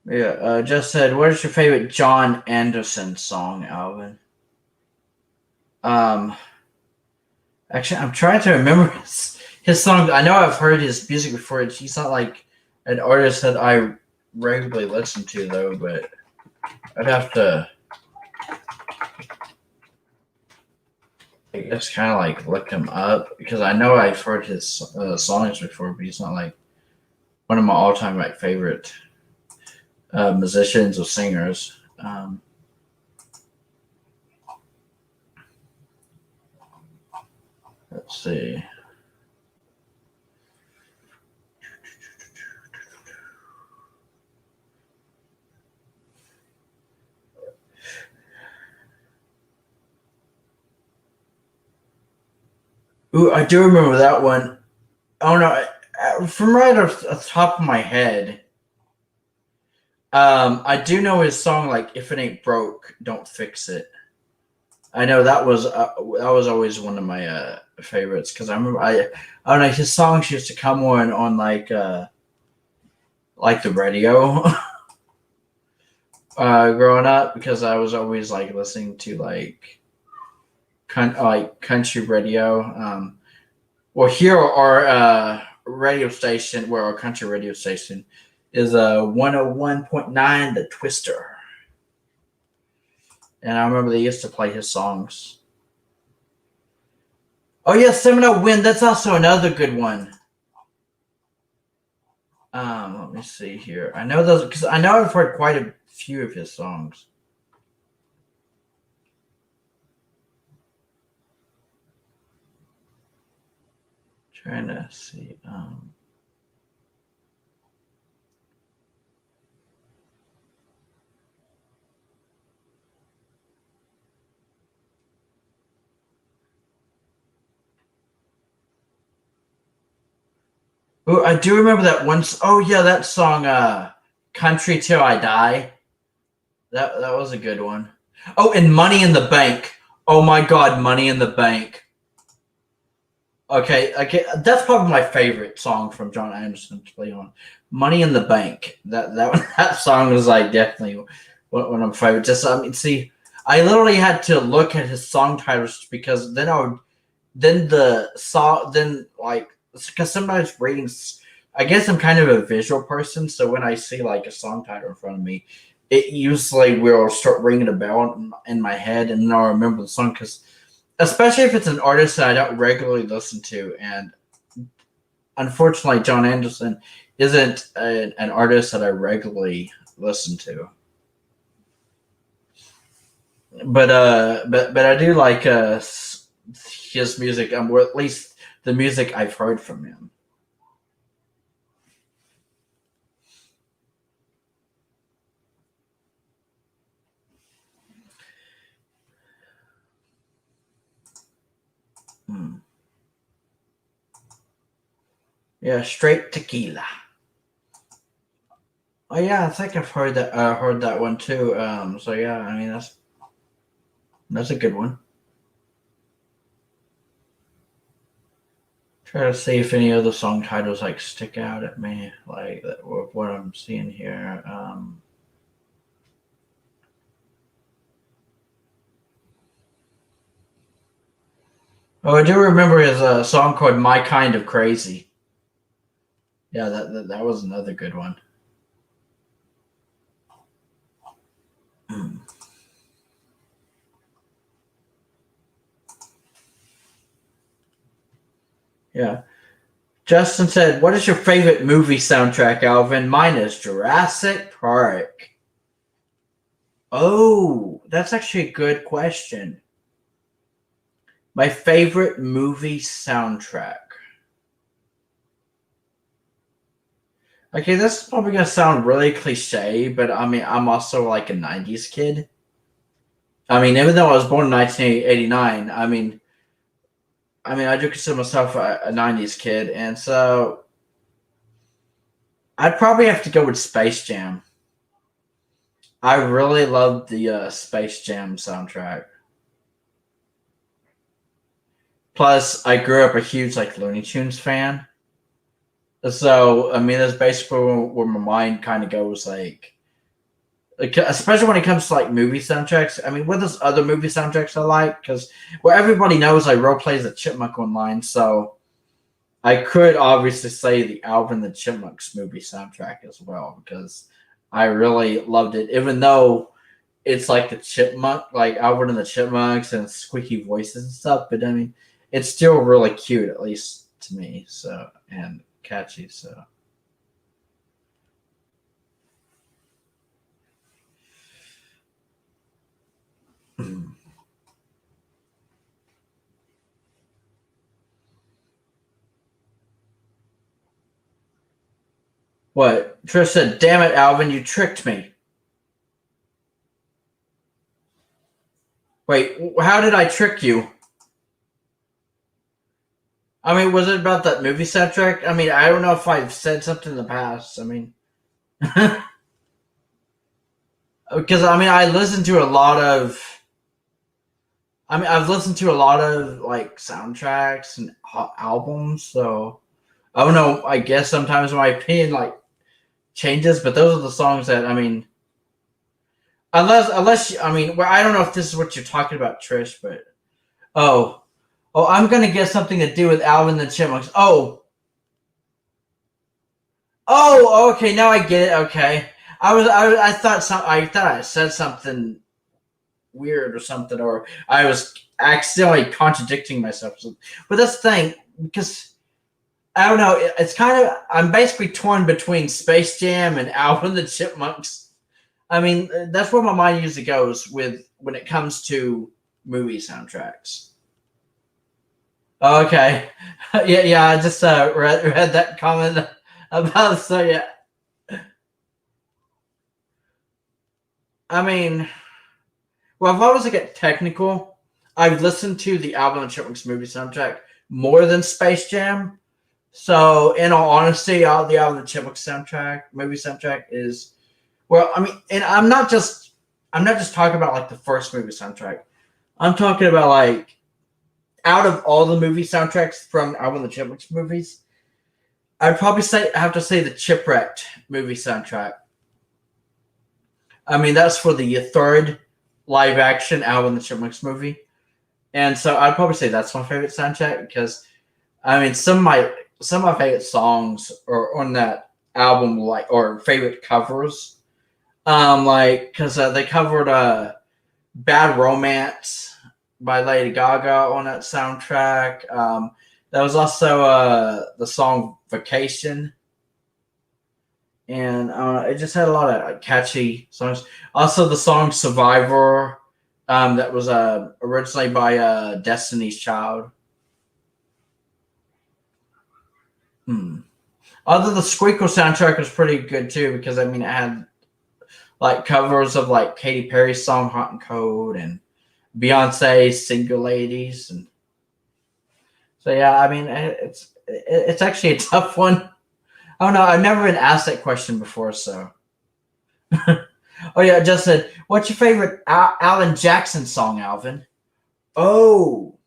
Yeah, just said, what is your favorite John Anderson song, Alvin? Um, Actually, I'm trying to remember his song. I know I've heard his music before. He's not like an artist that I regularly listen to, though, but I'd have to, I guess, kind of like look him up because I know I've heard his songs before, but he's not like one of my all-time like favorite musicians or singers. Let's see. Ooh, I do remember that one. Oh no, from right off the top of my head, I do know his song like "If It Ain't Broke, Don't Fix It." I know that was always one of my favorites because I remember I don't know his songs used to come on like the radio growing up because I was always like listening to like country radio. Well, here our radio station, where our country radio station is 101.9 The Twister, and I remember they used to play his songs. Oh yeah, Seminole Wind. That's also another good one. Let me see here. I know those because I know I've heard quite a few of his songs. Trying to see. Oh, I do remember that once. Oh yeah, that song, "Country Till I Die." That was a good one. Oh, and "Money in the Bank." Oh my God, "Money in the Bank." Okay, okay, that's probably my favorite song from John Anderson to play on. "Money in the Bank." That that song was like definitely one of my favorites. Just I mean, see, I literally had to look at his song titles because then I would then the song then like because sometimes ratings. I guess I'm kind of a visual person, so when I see like a song title in front of me, it usually will start ringing a bell in my head, and then I'll remember the song because especially if it's an artist that I don't regularly listen to. And unfortunately, John Anderson isn't an artist that I regularly listen to. But I do like his music, or at least the music I've heard from him. Hmm. Yeah, straight tequila. Oh yeah, I think I've heard that one too. So yeah, I mean that's a good one. Try to see if any other song titles like stick out at me, like what I'm seeing here. Oh, I do remember his song called "My Kind of Crazy." Yeah, that was another good one. Yeah. Justin said, "What is your favorite movie soundtrack, Alvin?" Mine is Jurassic Park. Oh, that's actually a good question. My favorite movie soundtrack. Okay, this is probably gonna sound really cliche, but I mean, I'm also like a '90s kid. I mean, even though I was born in 1989, I do consider myself a '90s kid, and so I'd probably have to go with Space Jam. I really loved the Space Jam soundtrack. Plus, I grew up a huge like Looney Tunes fan, so I mean that's basically where my mind kind of goes. Like, especially when it comes to like movie soundtracks. I mean, what those other movie soundtracks I like? Because well, everybody knows I role plays a chipmunk online, so I could obviously say the Alvin and the Chipmunks movie soundtrack as well because I really loved it, even though it's like the chipmunk, like Alvin and the Chipmunks and squeaky voices and stuff. But I mean, it's still really cute, at least to me. So and catchy. So what Trish said? Damn it, Alvin, you tricked me. Wait, how did I trick you? I mean, was it about that movie soundtrack? I mean, I don't know if I've said something in the past. I mean, because I mean, I listen to a lot of. I mean, I've listened to a lot of like soundtracks and albums, so I don't know. I guess sometimes my opinion like changes, but those are the songs that I mean, unless I mean, well, I don't know if this is what you're talking about, Trish, but oh, oh, I'm gonna get something to do with Alvin and the Chipmunks. Oh, okay, now I get it. Okay, I thought I said something weird or something, or I was accidentally contradicting myself. But that's the thing because I don't know. It's kind of I'm basically torn between Space Jam and Alvin and the Chipmunks. I mean, that's where my mind usually goes with when it comes to movie soundtracks. Okay, yeah. I just read that comment about so yeah. I mean, well, if I was to get technical, I've listened to the Alvin and Chipmunks movie soundtrack more than Space Jam. So, in all honesty, all the Alvin and the Chipmunks movie soundtrack is well. I mean, and I'm not just talking about like the first movie soundtrack. I'm talking about like out of all the movie soundtracks from Alvin and the Chipmunks movies, I'd probably say I have to say the Chipwrecked movie soundtrack. I mean, that's for the third live action Alvin and the Chipmunks movie, and so I'd probably say that's my favorite soundtrack because I mean some of my favorite songs are on that album, like or favorite covers, like because they covered "Bad Romance" by Lady Gaga on that soundtrack. There was also the song "Vacation," and it just had a lot of catchy songs. Also, the song "Survivor," that was originally by Destiny's Child. Hmm. Although the Squeakle soundtrack was pretty good too, because I mean it had like covers of like Katy Perry's song "Hot and Cold" and Beyonce's "Single Ladies," and so yeah, I mean it's actually a tough one. Oh no, I've never been asked that question before, so. Oh yeah, Justin, what's your favorite Alan Jackson song, Alvin? Oh,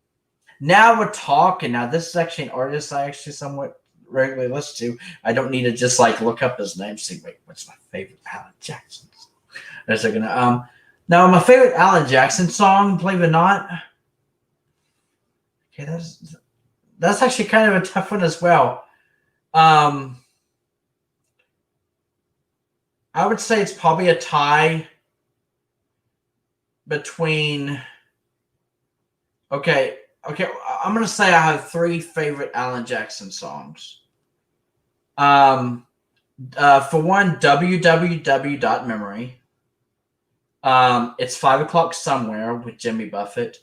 now we're talking. Now this is actually an artist I actually somewhat regularly listen to. I don't need to just like look up his name. See, wait, what's my favorite Alan Jackson? A second. Now my favorite Alan Jackson song, believe it or not. Okay, that's actually kind of a tough one as well. Um, I would say it's probably a tie between. Okay, okay. I'm gonna say I have three favorite Alan Jackson songs. Um, for one, www.memory. It's 5 o'clock somewhere with Jimmy Buffett,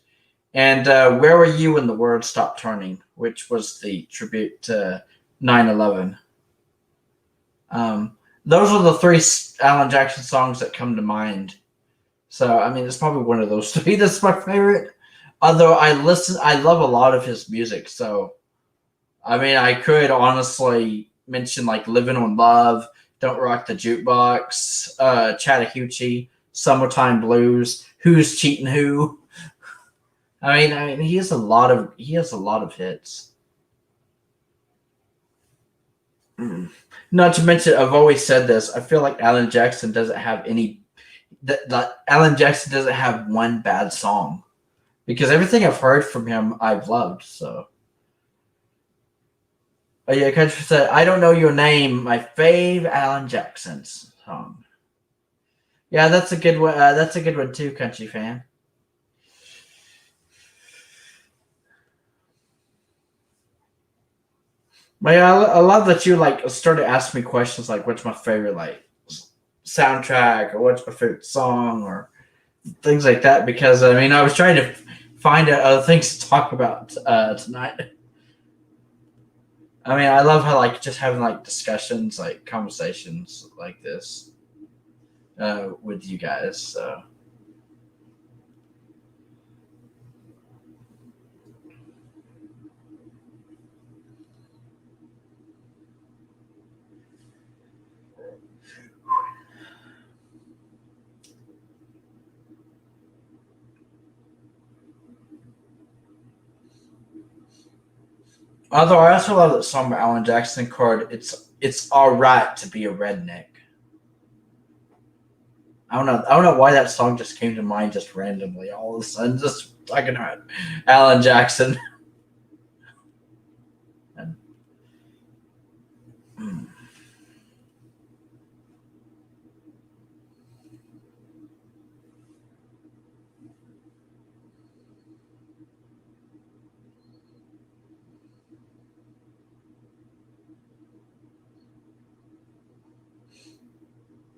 and Where Were You When the World Stopped Turning, which was the tribute to 9/11. Those are the three Alan Jackson songs that come to mind. So I mean, it's probably one of those three that's my favorite. Although I love a lot of his music. So I mean, I could honestly mention like "Living on Love," "Don't Rock the Jukebox," "Chattahoochee," "Summertime Blues," "Who's Cheating Who." I mean, he has a lot of hits. Mm. Not to mention, I've always said this. I feel like Alan Jackson doesn't have any. That Alan Jackson doesn't have one bad song because everything I've heard from him, I've loved. So, oh yeah, Country said, "I don't know your name." My fave Alan Jackson song. Yeah, that's a good one. That's a good one too, Country fan. But yeah, I love that you like started asking me questions like, "What's my favorite like soundtrack?" or "What's my favorite song?" or things like that. Because I mean, I was trying to find other things to talk about tonight. I mean, I love how like just having like discussions, like conversations like this with you guys. So. Although I also love that song by Alan Jackson called "It's All Right to Be a Redneck." I don't know why that song just came to mind just randomly. All of a sudden, just talking about Alan Jackson. And, mm.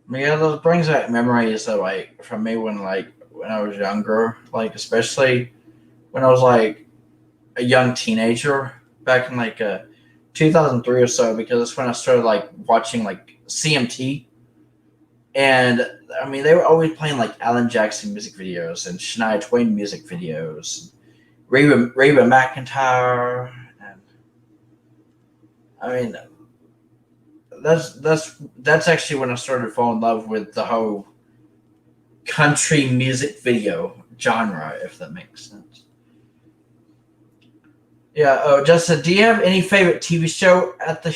Yeah, those brings back memories of like from me when I was younger, like especially when I was like a young teenager back in like 2003 or so, because that's when I started like watching like CMT. And I mean, they were always playing like Alan Jackson music videos and Shania Twain music videos, Reba McEntire, and I mean, that's actually when I started to fall in love with the whole country music video genre, if that makes sense. Yeah. Oh, Justin, do you have any favorite TV show at the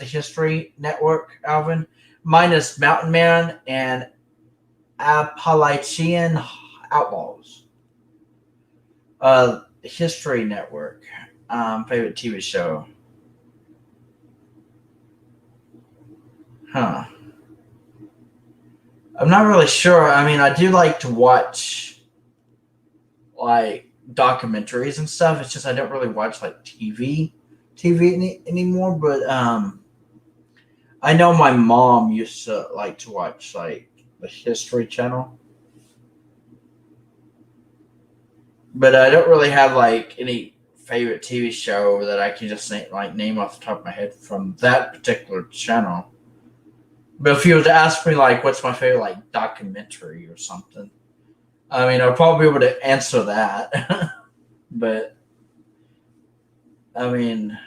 History Network, Alvin? Mine is Mountain Man and Appalachian Outlaws. History Network. Favorite TV show. Huh. I'm not really sure. I mean, I do like to watch like documentaries and stuff. It's just I don't really watch like TV anymore. But I know my mom used to like to watch like the History Channel, but I don't really have like any favorite TV show that I can just name off the top of my head from that particular channel. But if you were to ask me like what's my favorite like documentary or something, I mean I'll probably be able to answer that. But I mean,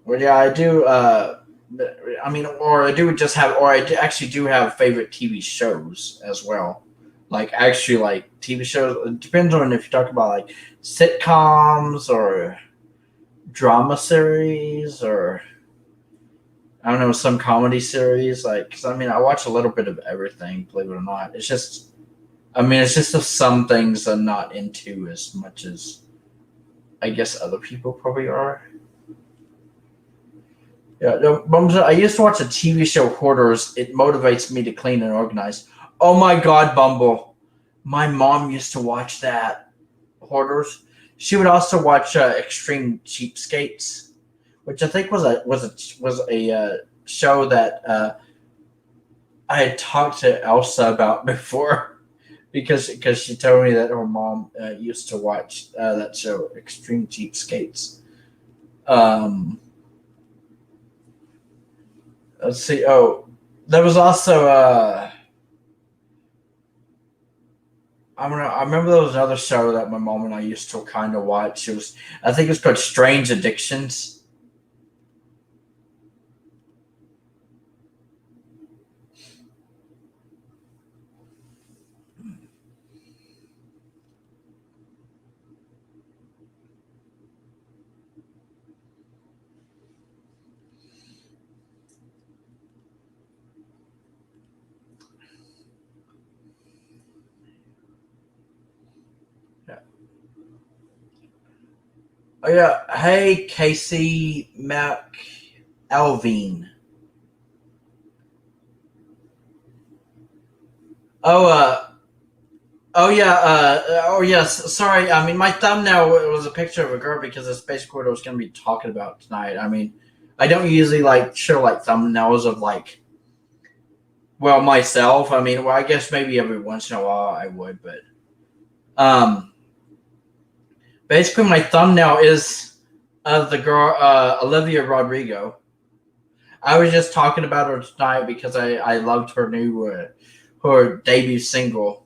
well, yeah, I do. I mean, or I do just have, or actually do have favorite TV shows as well. Like actually, like TV shows. It depends on if you talk about like sitcoms or drama series or I don't know some comedy series. Like, cause I mean, I watch a little bit of everything. Believe it or not, it's just. I mean, it's just some things I'm not into as much as I guess other people probably are. Yeah, no, I used to watch a TV show, Hoarders. It motivates me to clean and organize. Oh my God, Bumble. My mom used to watch that, Hoarders. She would also watch Extreme Cheapskates, which I think was a show that I had talked to Elsa about before because she told me that her mom used to watch that show, Extreme Cheapskates. Um, let's see. Oh, there was also I don't know. I remember there was another show that my mom and I used to kind of watch. It was, I think it's called Strange Addictions. Yeah. Oh yeah. Hey, Casey McAlveen. Oh, oh yeah. Oh yes. Sorry. I mean, my thumbnail was a picture of a girl because that's basically what I was going to be talking about tonight. I mean, I don't usually like show like thumbnails of like well myself. I mean, well, I guess maybe every once in a while I would, but um, basically my thumbnail is of the girl Olivia Rodrigo. I was just talking about her tonight because I loved her new her debut single,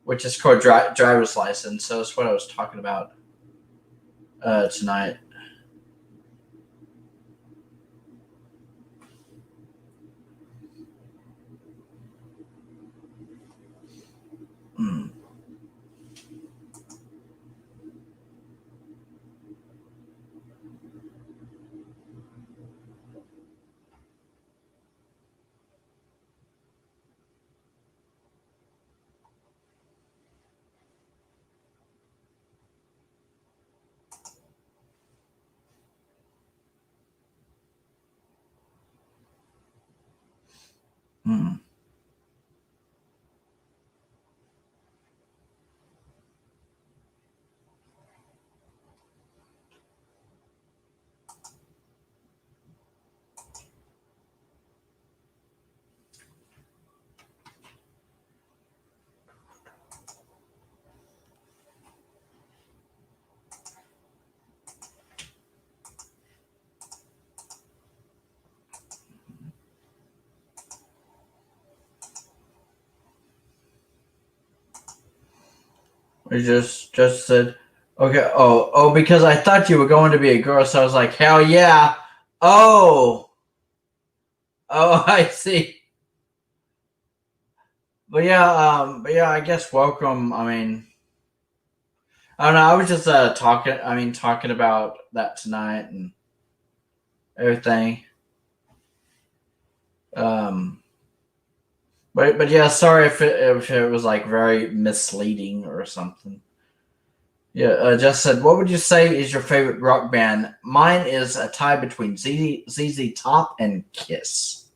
which is called Driver's License. So that's what I was talking about tonight. Mm. Mm. We just said Okay. Oh, because I thought you were going to be a girl, so I was like, hell yeah. Oh, oh, I see. But yeah, I guess welcome. I mean, I don't know. I was just talking. I mean, talking about that tonight and everything. Um, but yeah, sorry if it was like very misleading or something. Yeah, just said, what would you say is your favorite rock band? Mine is a tie between ZZ Top and Kiss.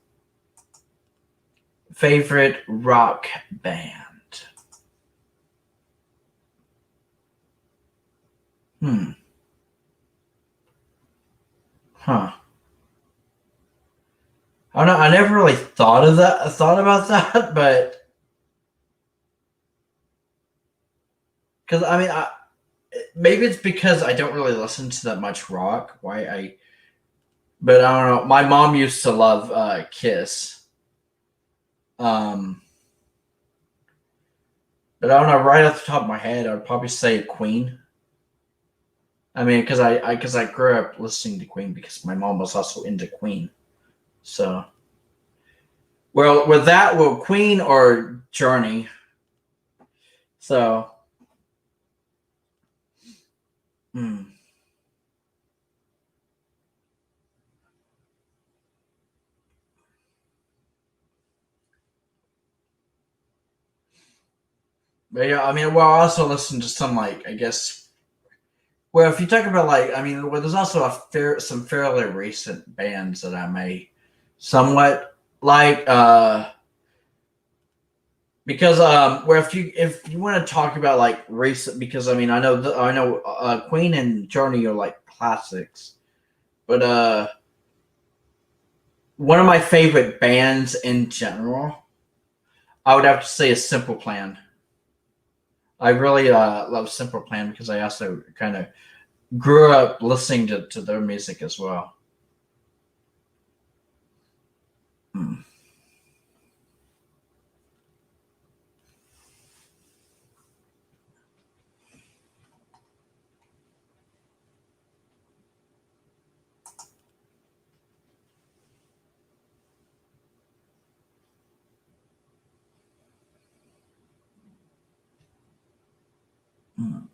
Favorite rock band? Hmm. Huh. I don't know. I never really thought of that. Thought about that, but because I mean, maybe it's because I don't really listen to that much rock. Why I? But I don't know. My mom used to love Kiss. Um, but I don't know. Right off the top of my head, I'd probably say Queen. I mean, because I grew up listening to Queen because my mom was also into Queen. So, well, with that, well, Queen or Journey. So, hmm. But yeah, I mean, well, I also listen to some like I guess. Well, if you talk about like, I mean, well, there's also some fairly recent bands that I may somewhat like. Because where if you want to talk about like recent, because I mean, I know Queen and Journey are like classics, but one of my favorite bands in general, I would have to say is Simple Plan. I really love Simple Plan because I also kind of grew up listening to their music as well. Mm. Mm.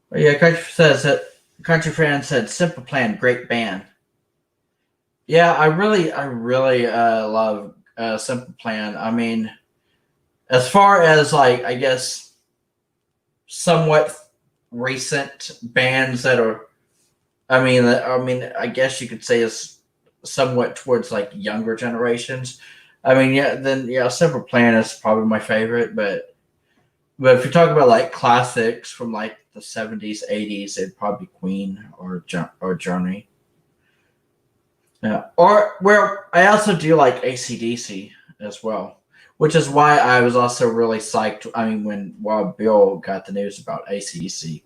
But yeah, Country Fan said Simple Plan, great band. Yeah, I really love Simple Plan. I mean, as far as like I guess somewhat recent bands that are, I mean, I guess you could say is somewhat towards like younger generations. I mean, yeah, then yeah, Simple Plan is probably my favorite, but if you talk about like classics from like the '70s, '80s, it'd probably be Queen or Journey. Yeah. Or where I also do like ACDC as well, which is why I was also really psyched. I mean, when Wild Bill got the news about ACDC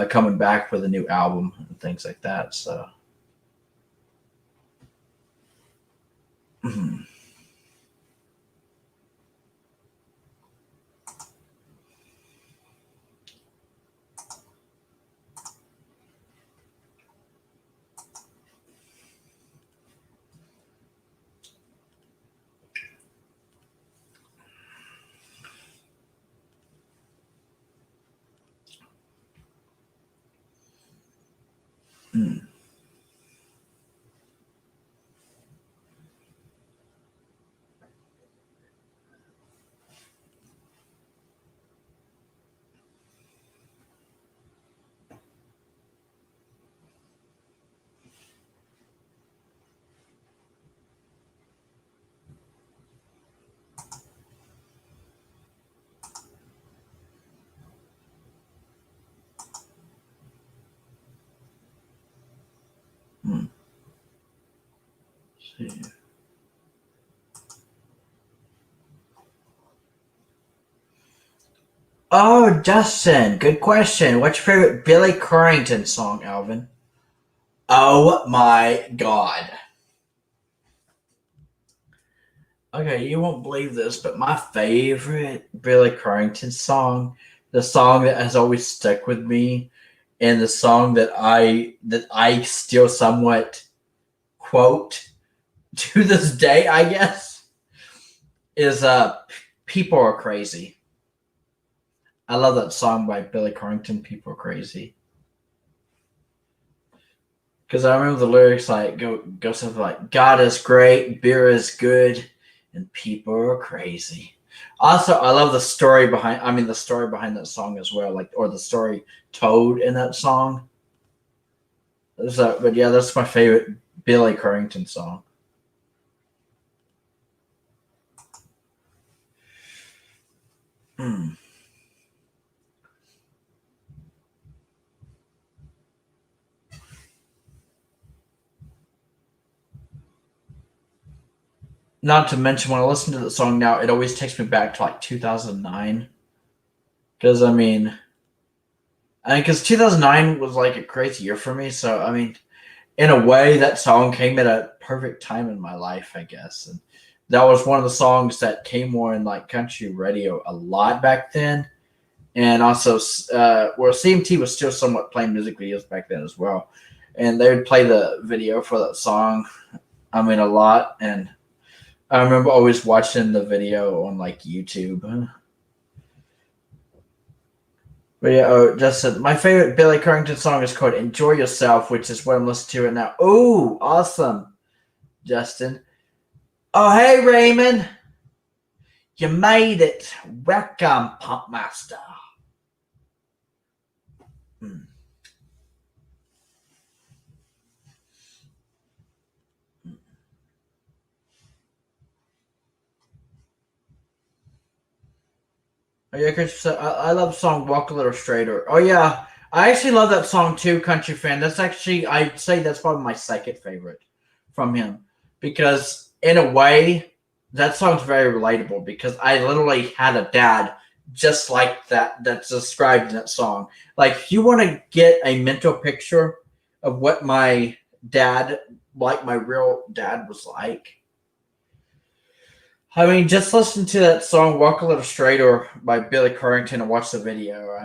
coming back with a new album and things like that. So, mm, mm. Let's see. Oh, Justin, good question. What's your favorite Billy Currington song, Alvin? Oh my God. Okay, you won't believe this, but my favorite Billy Currington song, the song that has always stuck with me, and the song that I still somewhat quote to this day, I guess, is "People Are Crazy." I love that song by Billy Currington, "People Are Crazy," because I remember the lyrics like go something like "God is great, beer is good, and people are crazy." Also, I love the story behind that song as well, like or the story told in that song. But yeah, that's my favorite Billy Currington song. Hmm. Not to mention, when I listen to the song now, it always takes me back to like 2009. Because because 2009 was like a crazy year for me. So in a way, that song came at a perfect time in my life, I guess. And that was one of the songs that came more in like country radio a lot back then. And also, where CMT was still somewhat playing music videos back then as well. And they would play the video for that song, a lot. And I remember always watching the video on like YouTube. But yeah, Justin, my favorite Billy Currington song is called "Enjoy Yourself," which is what I'm listening to right now. Oh, awesome, Justin. Oh, hey, Raymond. You made it. Welcome, Pumpmaster. Hmm. Oh, yeah, Chris, I love the song "Walk a Little Straighter." Oh, yeah. I actually love that song too, Country Fan. That's actually, I'd say that's probably my second favorite from him. Because, in a way, that song's very relatable because I literally had a dad just like that's described in that song. Like, if you want to get a mental picture of what my dad, like my real dad, was like, just listen to that song "Walk a Little Straighter" by Billy Currington and watch the video.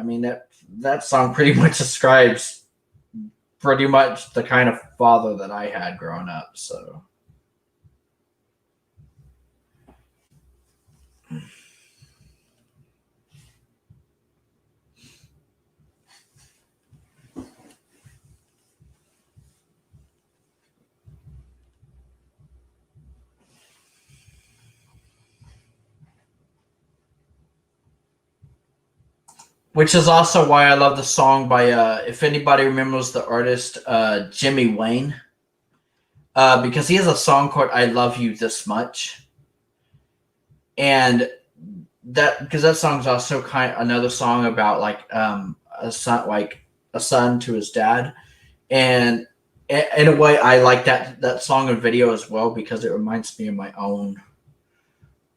That song pretty much describes pretty much the kind of father that I had growing up. So, which is also why I love the song by if anybody remembers the artist Jimmy Wayne, because he has a song called "I Love You This Much," and that because that song's also kind of another song about a son to his dad. And in a way, I like that song and video as well because it reminds me of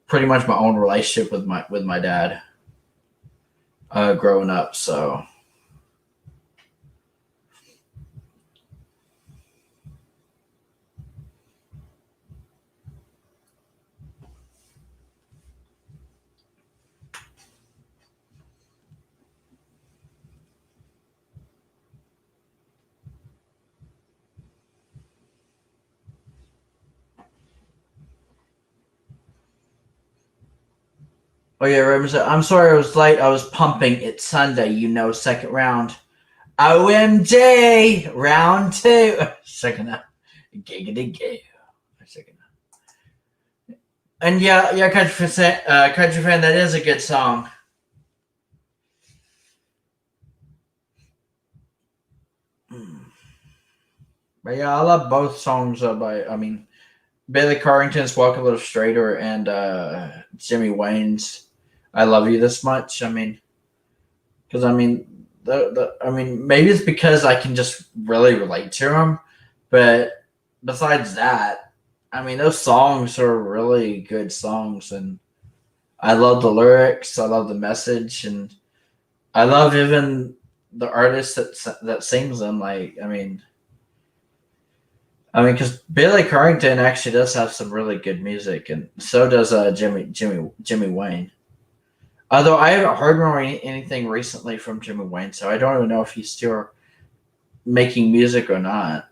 pretty much my own relationship with my dad growing up. So, oh yeah, I'm sorry I was late. I was pumping. It's Sunday, second round. OMG, round two. Second up, giggity gay. Second up. And yeah, country fan. That is a good song. But yeah, I love both songs by. Billy Carrington's "Walk a Little Straighter" and Jimmy Wayne's "I Love You This Much." Because maybe it's because I can just really relate to him, but besides that, I mean, those songs are really good songs, and I love the lyrics. I love the message, and I love even the artist that sings them. Like, because Billy Currington actually does have some really good music, and so does Jimmy Wayne. Although I haven't heard anything recently from Jimmy Wayne, so I don't even know if he's still making music or not.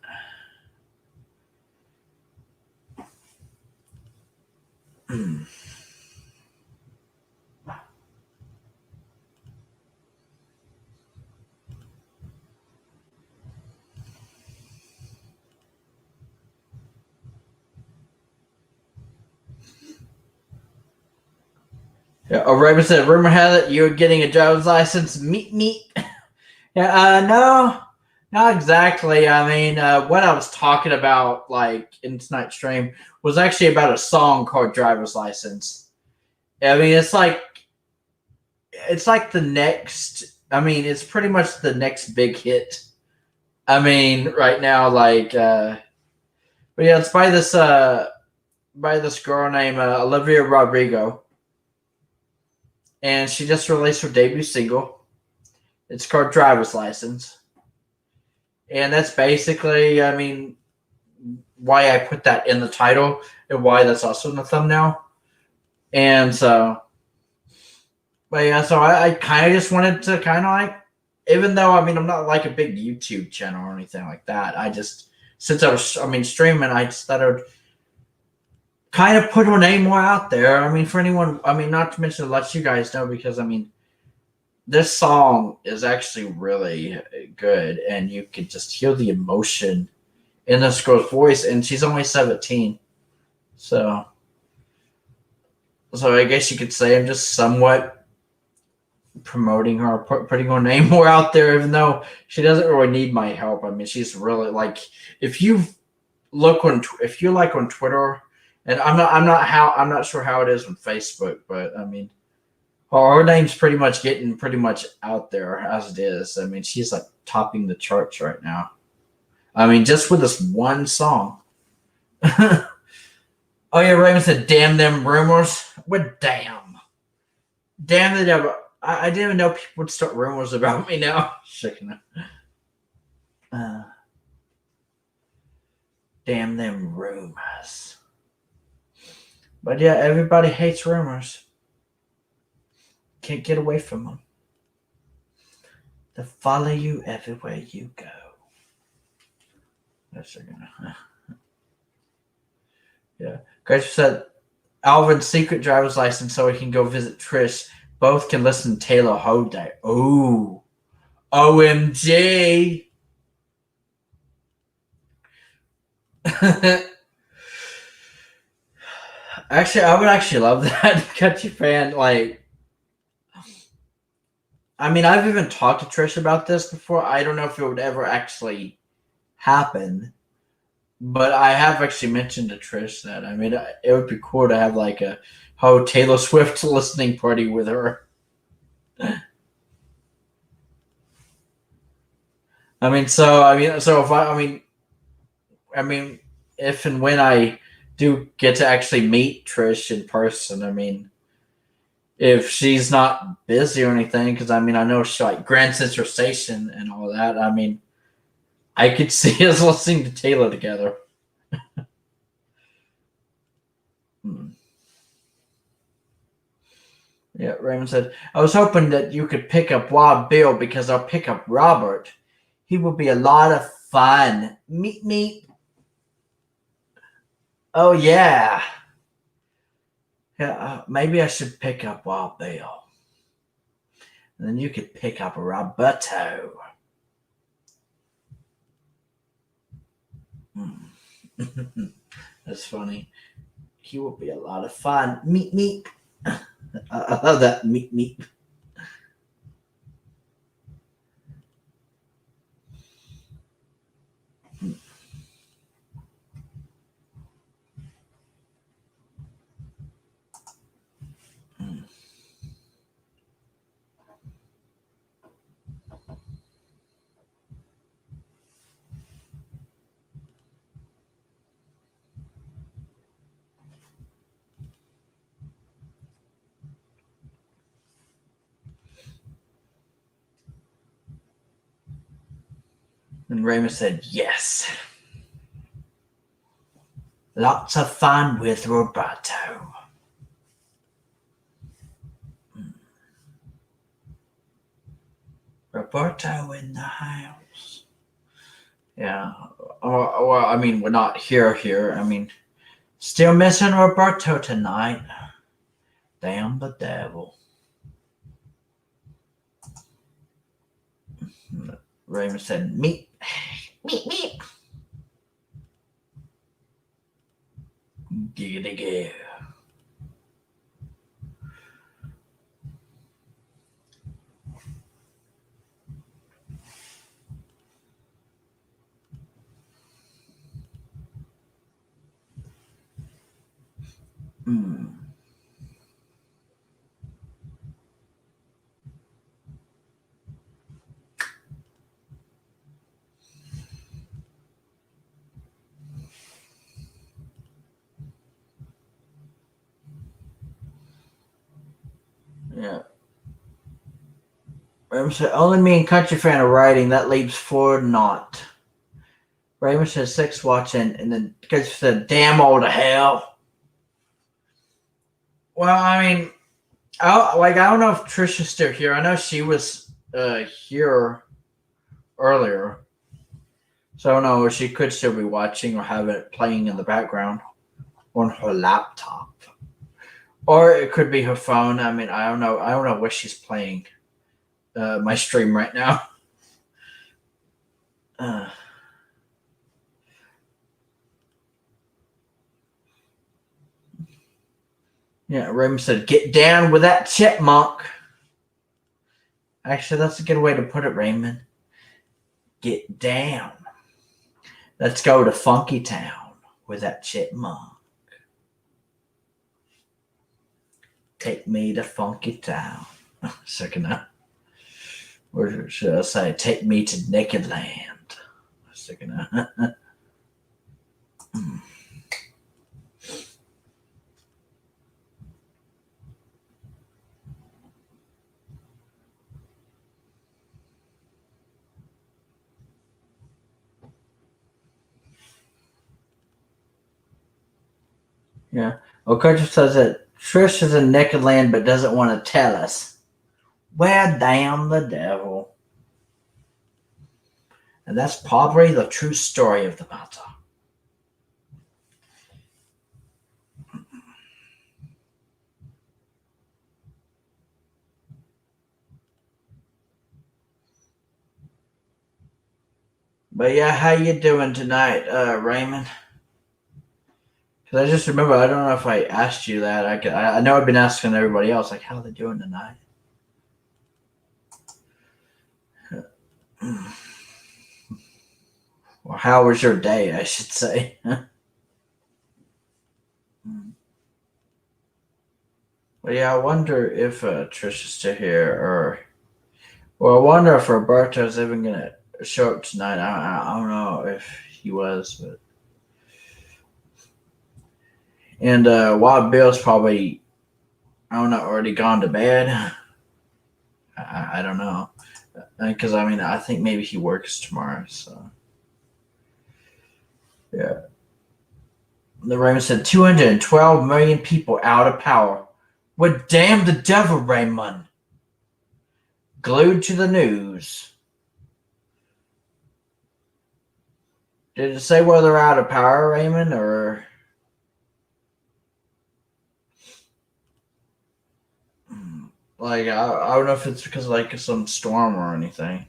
Yeah, Raven said, rumor had it you're getting a driver's license. Meet me. Yeah, no, not exactly. What I was talking about, like in tonight's stream, was actually about a song called "Driver's License." I mean, it's like the next. It's pretty much the next big hit. Right now, but yeah, it's by this girl named Olivia Rodrigo, and she just released her debut single. It's called "Driver's License," and that's basically, why I put that in the title and why that's also in the thumbnail. And so, but yeah, so I kind of just wanted to kind of like, even though I'm not like a big YouTube channel or anything like that. I just, since streaming, I just thought I would kind of put her name more out there. For anyone, not to mention to let you guys know, because this song is actually really good, and you can just hear the emotion in this girl's voice, and she's only 17. So I guess you could say I'm just somewhat promoting her, putting her name more out there, even though she doesn't really need my help. She's really like, if you if you like on Twitter, and I'm not sure how it is on Facebook, but her name's getting pretty much out there as it is. She's like topping the charts right now. Just with this one song. Oh yeah, Raven said, "Damn them rumors." What damn? Damn the devil. I didn't even know people would start rumors about me now. Shaking uh, damn them rumors. But yeah, everybody hates rumors. Can't get away from them. They follow you everywhere you go. Yeah. Grace said, Alvin's secret driver's license so he can go visit Trish. Both can listen to Taylor Holiday. Ooh. OMG. Actually, I would actually love that. Country fan, like, I've even talked to Trish about this before. I don't know if it would ever actually happen, but I have actually mentioned to Trish that it would be cool to have like a whole Taylor Swift listening party with her. So if if and when I do get to actually meet Trish in person, if she's not busy or anything, because I know she like Grand Central Station and all that. I could see us listening to Taylor together. Yeah, Raymond said, I was hoping that you could pick up Wild Bill because I'll pick up Robert. He will be a lot of fun. Meet me. Oh, yeah. Yeah, maybe I should pick up Wild Bill. And then you could pick up Roberto. That's funny. He will be a lot of fun. Meet me. I love that. Meet me. And Raymond said, yes. Lots of fun with Roberto. Roberto in the house. Yeah. Well, I mean, we're not here. I mean, still missing Roberto tonight. Damn the devil. Raymond said, meep. Meep, meep. Giggity go. Yeah. Raymond said, only me and Country Fan are writing. That leaves 4 not. Raymond said 6 watching, and then Country said, damn all to hell. Well, I mean, I don't know if Trisha's still here. I know she was here earlier. So I don't know if she could still be watching or have it playing in the background on her laptop. Or it could be her phone. I mean, I don't know. I don't know where she's playing my stream right now. Yeah, Raymond said, get down with that chipmunk. Actually, that's a good way to put it, Raymond. Get down. Let's go to Funky Town with that chipmunk. Take me to Funky Town. Second up. Or should I say, take me to Naked Land. Second up. Yeah. Well, Coach says that Trish is in Naked Land but doesn't want to tell us. Well, damn the devil. And that's probably the true story of the matter. But yeah, how you doing tonight, Raymond? Because I just remember, I don't know if I asked you that. I know I've been asking everybody else, like, how are they doing tonight? Well, how was your day, I should say. Well, yeah, I wonder if Trish is still here, or well, I wonder if Roberto's even gonna show up tonight. I don't know if he was, but and Wild Bill's probably, I don't know, already gone to bed. I don't know, because I mean I think maybe he works tomorrow, so yeah. The Raymond said 212 million people out of power. Well, damn the devil, Raymond. Glued to the news. Did it say whether they're out of power, Raymond, or? Like, I don't know if it's because of, like, some storm or anything.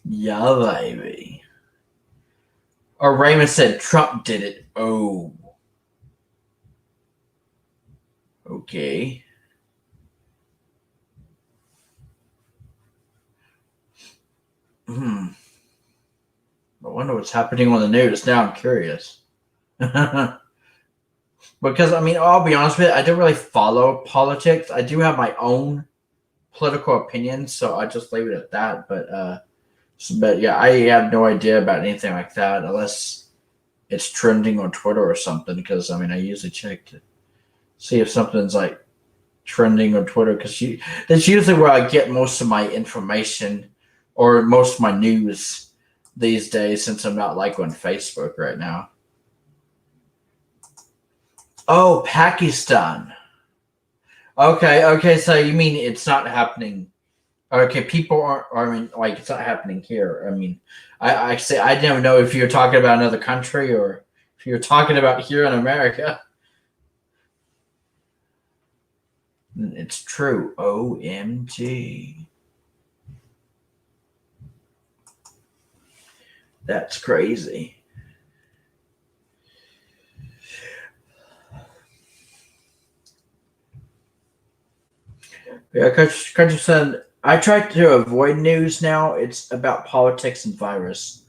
Yeah, baby. Or Raymond said Trump did it. Oh. Okay. wonder what's happening on the news. Now I'm curious. Because, I mean, I'll be honest with you, I don't really follow politics. I do have my own political opinions, so I just leave it at that. But yeah, I have no idea about anything like that unless it's trending on Twitter or something. Because, I mean, I usually check to see if something's like trending on Twitter because that's usually where I get most of my information or most of my news these days since I'm not like on Facebook right now. Oh, Pakistan. Okay, so you mean it's not happening. Okay, people aren't, I mean, like, it's not happening here. I mean, I say, I didn't know if you're talking about another country or if you're talking about here in America. It's true. OMG. That's crazy. Yeah, Coach said, I try to avoid news now. It's about politics and virus.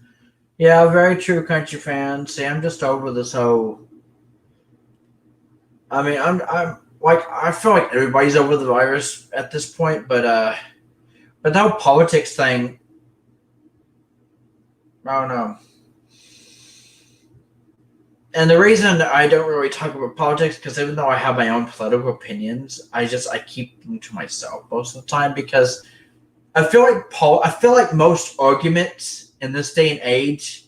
Yeah, very true, country fans. See, I'm just over this whole. I mean, I'm like, I feel like everybody's over the virus at this point, but the whole politics thing, I don't know. And the reason I don't really talk about politics because even though I have my own political opinions, I keep them to myself most of the time because I feel like most arguments in this day and age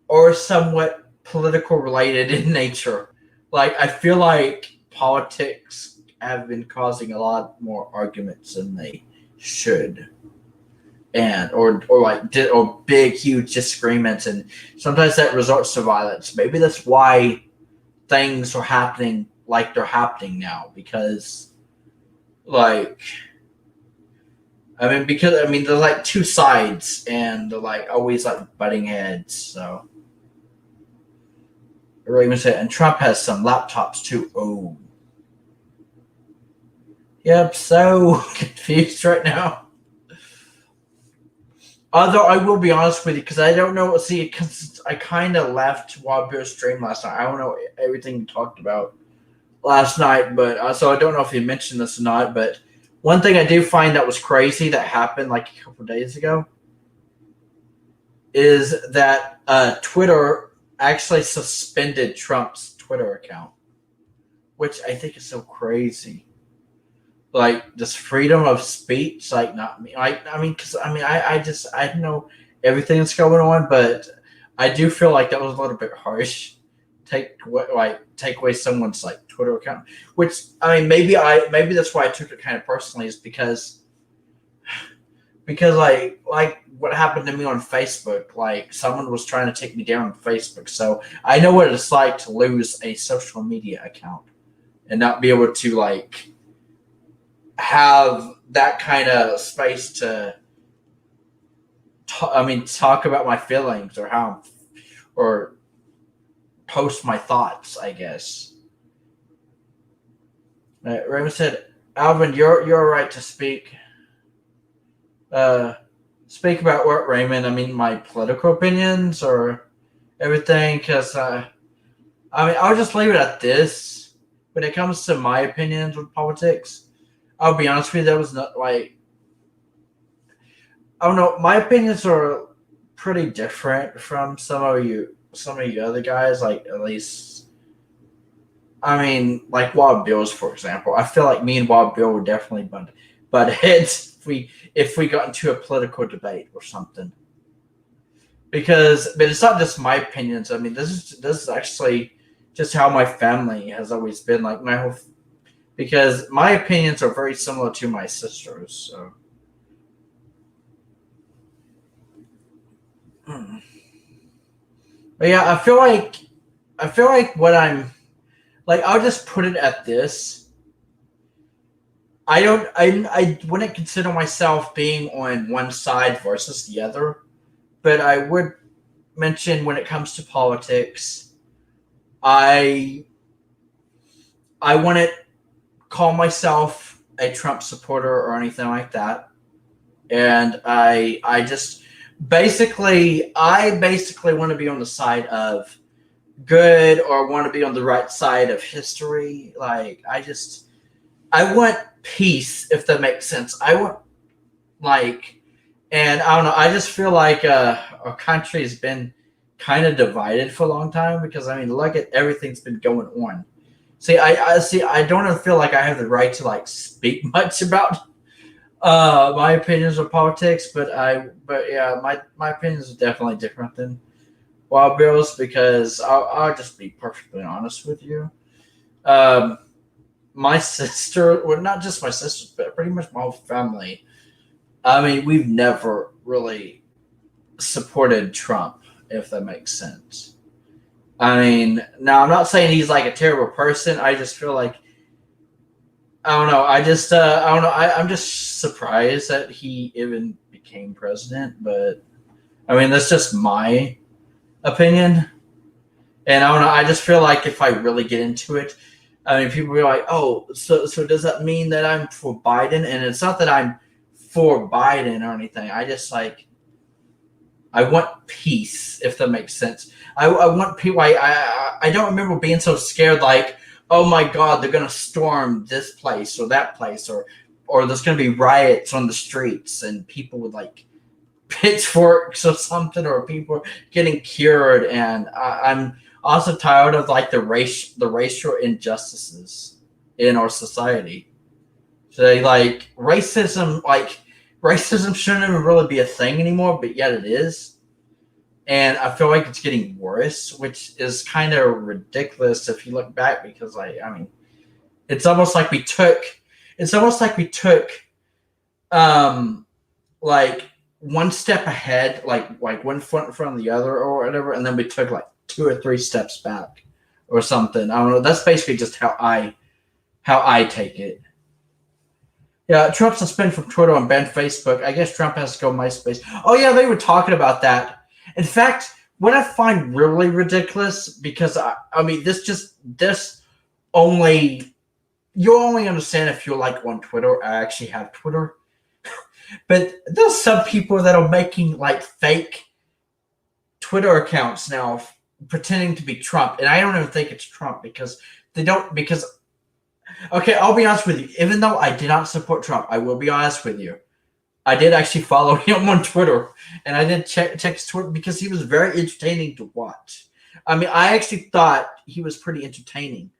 are somewhat political related in nature. Like I feel like politics have been causing a lot more arguments than they should, and or big huge disagreements, and sometimes that results to violence. Maybe that's why things are happening like they're happening now because like I mean, there's like two sides, and they're like always like butting heads. So, or even say, and Trump has some laptops too. Oh, yep. So confused right now. Although I will be honest with you, because I don't know. See, because I kind of left Wild Bear's stream last night. I don't know everything you talked about last night, but so I don't know if you mentioned this or not. But one thing I do find that was crazy that happened like a couple days ago is that Twitter actually suspended Trump's Twitter account, which I think is so crazy. Like this freedom of speech, like not me. I mean, because I mean, I don't know everything that's going on, but I do feel like that was a little bit harsh. Take away someone's like Twitter account, which I mean, maybe that's why I took it kind of personally, is because like what happened to me on Facebook, like someone was trying to take me down on Facebook, so I know what it's like to lose a social media account and not be able to like have that kind of space to talk about my feelings or post my thoughts, I guess. Raymond said, Alvin, you're right to speak. Speak about what, Raymond? I mean, my political opinions or everything, because I mean, I'll just leave it at this. When it comes to my opinions with politics, I'll be honest with you, that was not like, I don't know, my opinions are pretty different from some of you other guys, like at least, I mean, like Wild Bills, for example. I feel like me and Wild Bill would definitely butt heads if we got into a political debate or something. But it's not just my opinions. I mean, this is actually just how my family has always been. Like because my opinions are very similar to my sister's. So, but yeah, I feel like what I'm like. I'll just put it at this. I wouldn't consider myself being on one side versus the other, but I would mention when it comes to politics, I wouldn't call myself a Trump supporter or anything like that, and I just basically, I basically want to be on the side of good or want to be on the right side of history. Like, I want peace, if that makes sense. I want, like, and I don't know, I just feel like our country has been kind of divided for a long time because, I mean, look at everything's been going on. See, I don't feel like I have the right to like speak much about my opinions of politics, but yeah, my opinions are definitely different than Wild Bill's because I'll just be perfectly honest with you. Um, my sister, well, not just my sister, but pretty much my whole family. I mean, we've never really supported Trump, if that makes sense. I mean, now I'm not saying he's like a terrible person. I just feel like I don't know. I don't know. I'm just surprised that he even became president. But I mean, that's just my opinion. And I don't know. I just feel like if I really get into it, I mean, people be like, "Oh, so does that mean that I'm for Biden?" And it's not that I'm for Biden or anything. I just like I want peace, if that makes sense. I want people. I don't remember being so scared. Like, oh my God, they're gonna storm this place or that place, or there's gonna be riots on the streets and people with like pitchforks or something, or people getting cured. And I'm also tired of like the racial injustices in our society. So like racism shouldn't even really be a thing anymore, but yet it is. And I feel like it's getting worse, which is kind of ridiculous if you look back because I mean it's almost like we took it's almost like we took um like one step ahead, like one foot in front of the other or whatever, and then we took like two or three steps back or something. I don't know. That's basically just how I take it. Yeah, Trump suspended from Twitter and banned Facebook. I guess Trump has to go MySpace. Oh yeah, they were talking about that. In fact, what I find really ridiculous because I mean this only you'll only understand if you're like on Twitter. I actually have Twitter, but there's some people that are making like fake Twitter accounts now, pretending to be Trump, and I don't even think it's Trump because they don't because okay, I'll be honest with you. Even though I did not support Trump, I will be honest with you. I did actually follow him on Twitter, and I did check his Twitter because he was very entertaining to watch. I mean, I actually thought he was pretty entertaining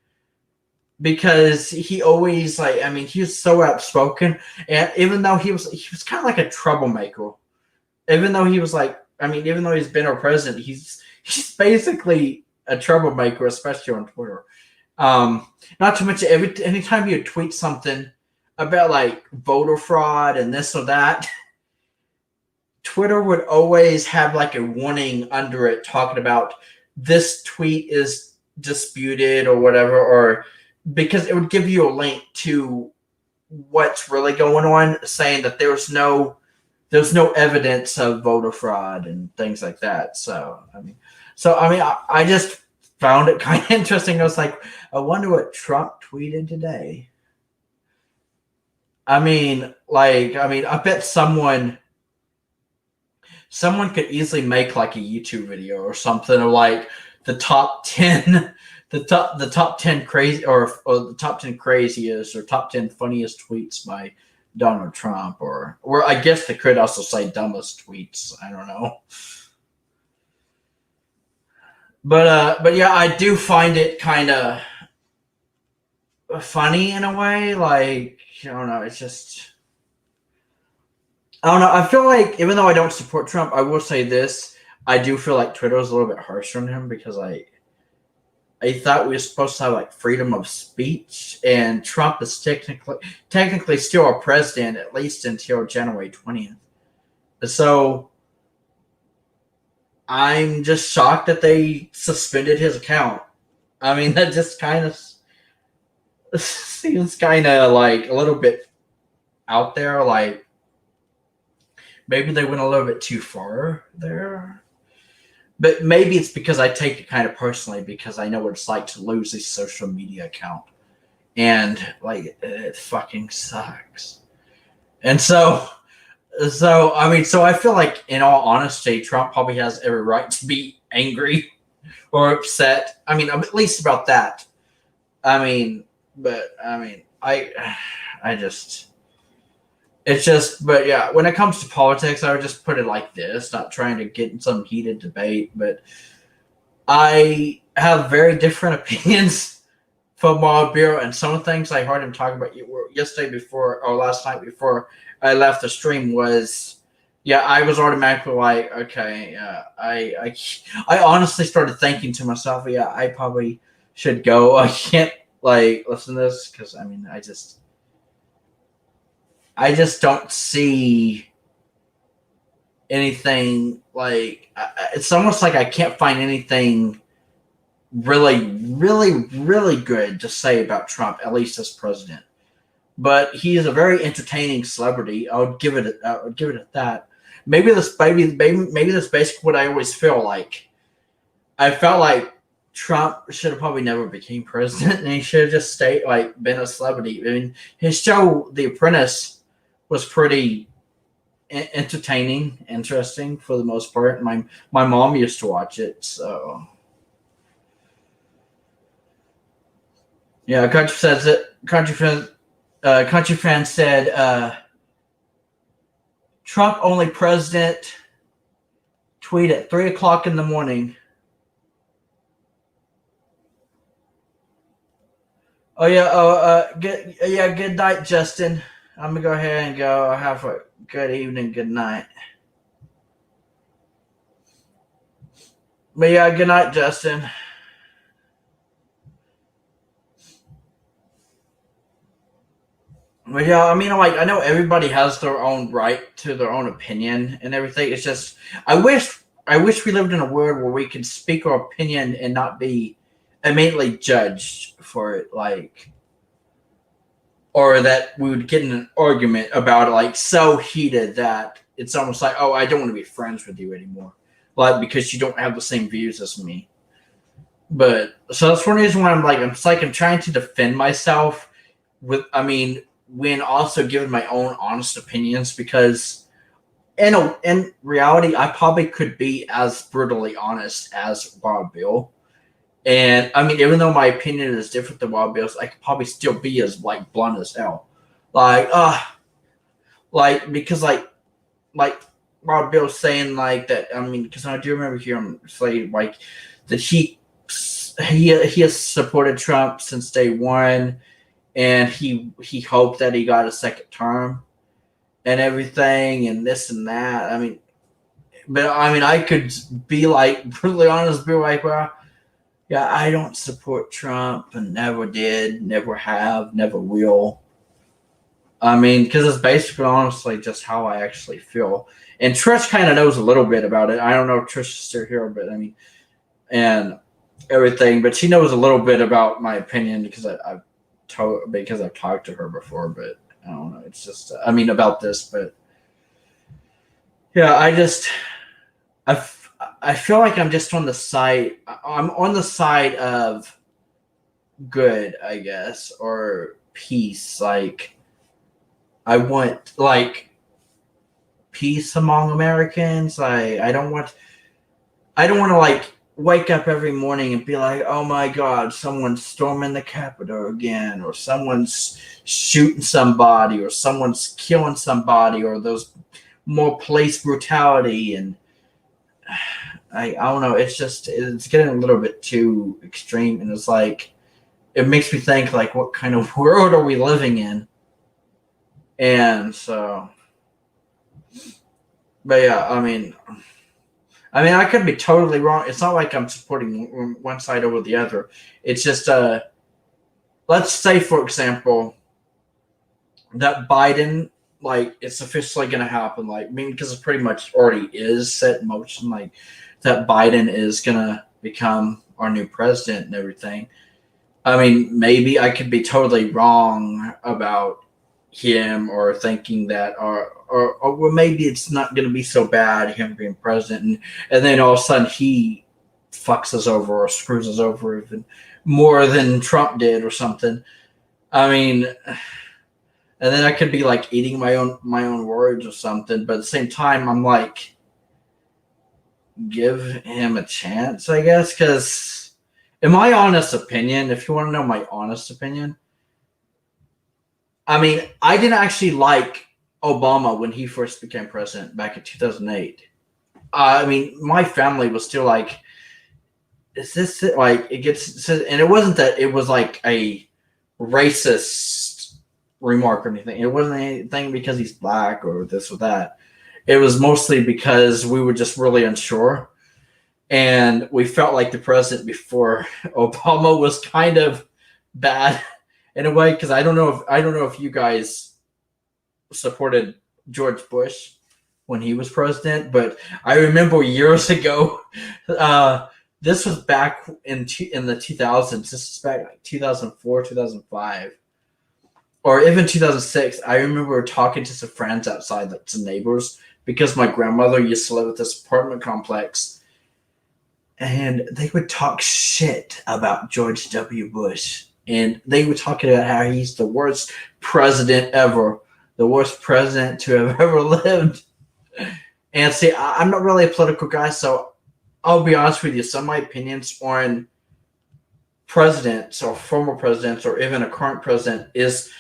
because he always like I mean he was so outspoken, and even though he was kind of like a troublemaker. Even though he was like I mean even though he's been our president, he's basically a troublemaker, especially on Twitter. Not to mention anytime you tweet something about like voter fraud and this or that, Twitter would always have like a warning under it talking about this tweet is disputed or whatever, or because it would give you a link to what's really going on, saying that there's no evidence of voter fraud and things like that. I just found it kind of interesting. I was like, I wonder what Trump tweeted today. I bet someone could easily make like a YouTube video or something, or like the top 10 the top 10 crazy or the top 10 craziest or top 10 funniest tweets by Donald Trump, or I guess they could also say dumbest tweets. I don't know. But yeah, I do find it kind of funny in a way. Like, I don't know, it's just I don't know. I feel like even though I don't support Trump, I will say this: I do feel like Twitter is a little bit harsh on him because I thought we were supposed to have like freedom of speech, and Trump is technically still our president at least until January 20th. So I'm just shocked that they suspended his account. I mean, that just kind of seems kind of like a little bit out there. Like maybe they went a little bit too far there. But maybe it's because I take it kind of personally because I know what it's like to lose a social media account. And like it fucking sucks. And so So I mean, so I feel like, in all honesty, Trump probably has every right to be angry or upset. I mean, at least about that. I mean, but I mean, I just, it's just, but yeah, when it comes to politics, I would just put it like this, not trying to get in some heated debate, but I have very different opinions from Wild Bill, and some of the things I heard him talk about yesterday before, or last night before I left the stream was, yeah, I was automatically like, okay, I honestly started thinking to myself, yeah, I probably should go. I can't like listen to this because I mean, I just don't see anything like. It's almost like I can't find anything really good to say about Trump, at least as president. But he is a very entertaining celebrity. I would give it at that. Maybe this basically what I always feel like. I felt like Trump should have probably never became president, and he should have just stayed like been a celebrity. I mean, his show, The Apprentice, was pretty entertaining, interesting for the most part. My mom used to watch it, so yeah. Country fan said, Trump only president. Tweet at 3 o'clock in the morning. Oh yeah. Good night, Justin. I'm gonna go ahead and go. Have a good evening. Good night. But yeah, good night, Justin. But yeah, I mean, like, I know everybody has their own right to their own opinion and everything. It's just I wish we lived in a world where we could speak our opinion and not be immediately judged for it, like, or that we would get in an argument about it, like, so heated that it's almost like, oh, I don't want to be friends with you anymore, like, because you don't have the same views as me. But so that's one reason why I'm trying to defend myself with, I mean, when also giving my own honest opinions, because in reality, I probably could be as brutally honest as Wild Bill. And I mean, even though my opinion is different than Wild Bill's, I could probably still be as like blunt as hell. Like, because like Wild Bill saying like that. I mean, because I do remember hearing him say like that he has supported Trump since day one, and he hoped that he got a second term and everything and this and that. I mean, but I mean, I could be like brutally honest, be like, well, yeah, I don't support Trump and never did, never have, never will. I mean, because it's basically honestly just how I actually feel. And Trish kind of knows a little bit about it. I don't know if Trish is still here, but I mean, and everything, but she knows a little bit about my opinion because I've talked to her before. But I don't know. It's just I mean about this, but yeah, I feel like I'm just on the side. I'm on the side of good, I guess, or peace. Like I want like peace among Americans. I don't want to like wake up every morning and be like, oh my God, someone's storming the Capitol again, or someone's shooting somebody, or someone's killing somebody, or those more police brutality. And I don't know. It's getting a little bit too extreme, and it's like it makes me think like, what kind of world are we living in? And so, but yeah, I could be totally wrong. It's not like I'm supporting one side over the other. It's just let's say, for example, that Biden, like, it's officially going to happen. Like, I mean, because it pretty much already is set in motion. Like, that Biden is going to become our new president and everything. I mean, maybe I could be totally wrong about him, or thinking that, or well, maybe it's not going to be so bad him being president, and then all of a sudden he fucks us over or screws us over even more than Trump did or something. I mean, And then I could be like eating my own words or something. But at the same time, I'm like, give him a chance, I guess. Because in my honest opinion, if you want to know my honest opinion, I mean, I didn't actually like Obama when he first became president back in 2008. I mean, my family was still like, is this it? Like, it gets, and it wasn't that it was like a racist remark or anything. It wasn't anything because he's black or this or that. It was mostly because we were just really unsure. And we felt like the president before Obama was kind of bad in a way, because I don't know if you guys supported George Bush when he was president, but I remember years ago, this was back in the 2000s. This is back like 2004, 2005, or even 2006. I remember talking to some friends outside, like some neighbors, because my grandmother used to live at this apartment complex, and they would talk shit about George W. Bush. And they were talking about how he's the worst president ever, the worst president to have ever lived. And see, I'm not really a political guy, so I'll be honest with you. Some of my opinions on presidents or former presidents or even a current president is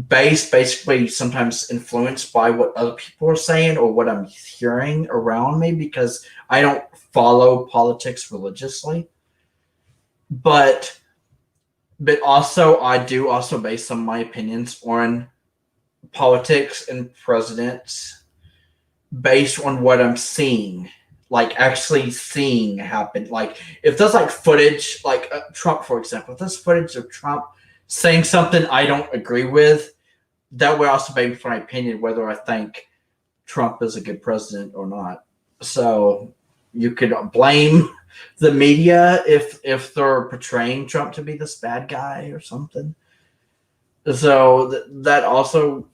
basically sometimes influenced by what other people are saying or what I'm hearing around me, because I don't follow politics religiously. But also I do also base some of my opinions on politics and presidents based on what I'm seeing, like actually seeing happen. Like if there's like footage, like Trump, for example, if there's footage of Trump saying something I don't agree with, that would also base my opinion whether I think Trump is a good president or not. So you could blame the media if they're portraying Trump to be this bad guy or something. So that also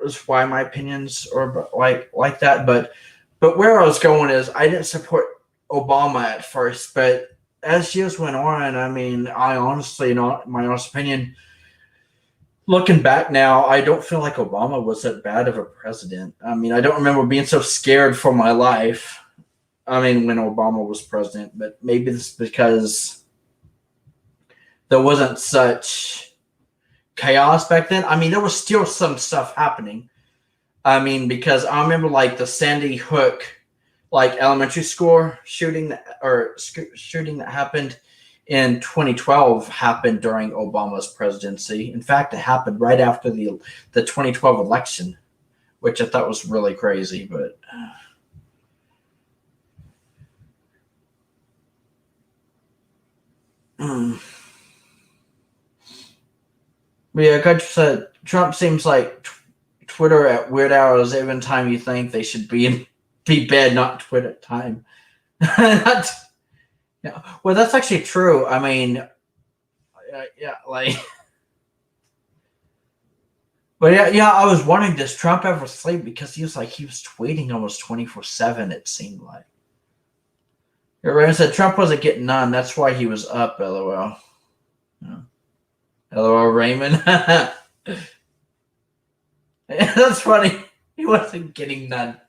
is why my opinions are like that. But where I was going is I didn't support Obama at first, but as years went on, I mean, I honestly, not my honest opinion, looking back now, I don't feel like Obama was that bad of a president. I mean, I don't remember being so scared for my life. I mean, when Obama was president, but maybe it's because there wasn't such chaos back then. I mean, there was still some stuff happening. I mean, because I remember like the Sandy Hook, like elementary school shooting that happened in 2012 happened during Obama's presidency. In fact, it happened right after the 2012 election, which I thought was really crazy. But yeah, like said, Trump seems like Twitter at weird hours. Every time you think they should be bed, not Twitter time. Not, yeah. Well, that's actually true. I mean, yeah, like, but yeah. I was wondering, does Trump ever sleep? Because he was tweeting almost 24/7. It seemed like. Everyone said Trump wasn't getting none. That's why he was up. LOL. Yeah. LOL, Raymond. That's funny. He wasn't getting none.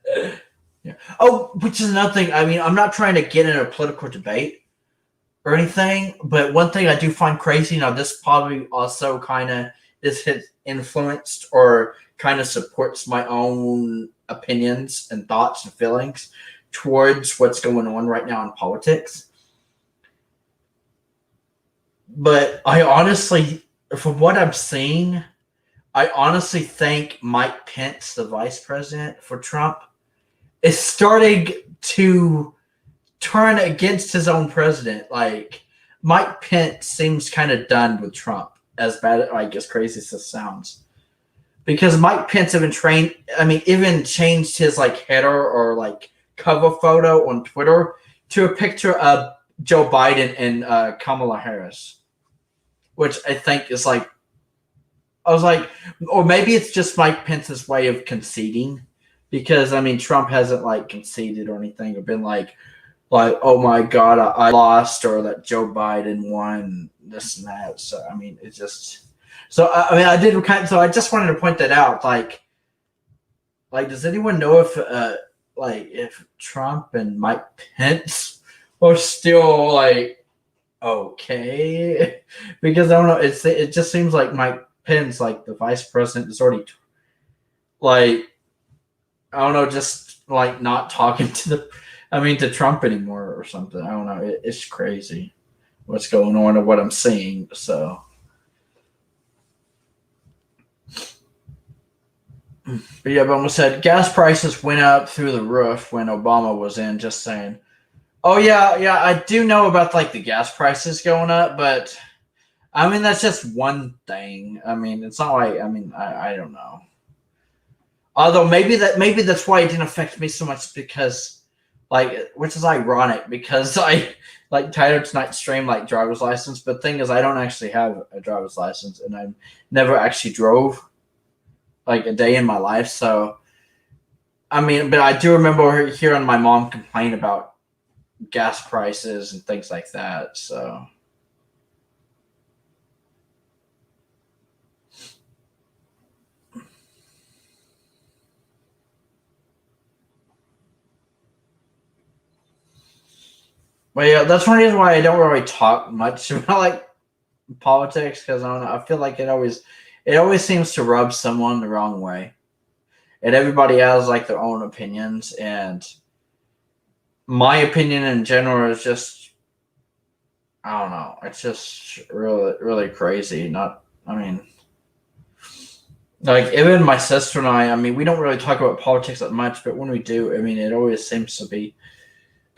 Yeah. Oh, which is another thing. I mean, I'm not trying to get in a political debate or anything, but one thing I do find crazy, now this probably also kind of is influenced or kind of supports my own opinions and thoughts and feelings towards what's going on right now in politics. But I honestly, from what I'm seeing, I honestly think Mike Pence, the vice president for Trump, is starting to turn against his own president. Like Mike Pence seems kind of done with Trump, as bad, like as crazy as this sounds. Because Mike Pence even changed his like header or like cover photo on Twitter to a picture of Joe Biden and Kamala Harris, which I think is like, I was like, or maybe it's just Mike Pence's way of conceding, because I mean Trump hasn't like conceded or anything or been like oh my god, I lost, or that Joe Biden won, this and that. So I mean, it's just, So I mean, I did kind. So I just wanted to point that out. Does anyone know if Trump and Mike Pence are still like okay? Because I don't know. It just seems like Mike Pence, like the vice president, is already like I don't know, just like not talking to Trump anymore or something. I don't know. It's crazy what's going on and what I'm seeing. So. But yeah, but said gas prices went up through the roof when Obama was in. Just saying. Oh yeah, yeah, I do know about like the gas prices going up, but I mean that's just one thing. I mean, it's not like I don't know. Although maybe that's why it didn't affect me so much because which is ironic because I like Tyler tonight's stream like driver's license, but thing is I don't actually have a driver's license and I never actually drove like a day in my life. So I mean, but I do remember hearing my mom complain about gas prices and things like that. So. But yeah, that's one reason why I don't really talk much about like politics because I don't know. I feel like it always seems to rub someone the wrong way, and everybody has like their own opinions. And my opinion in general is just I don't know. It's just really really crazy. Not I mean. Like even my sister and I mean, we don't really talk about politics that much, but when we do, I mean, it always seems to be.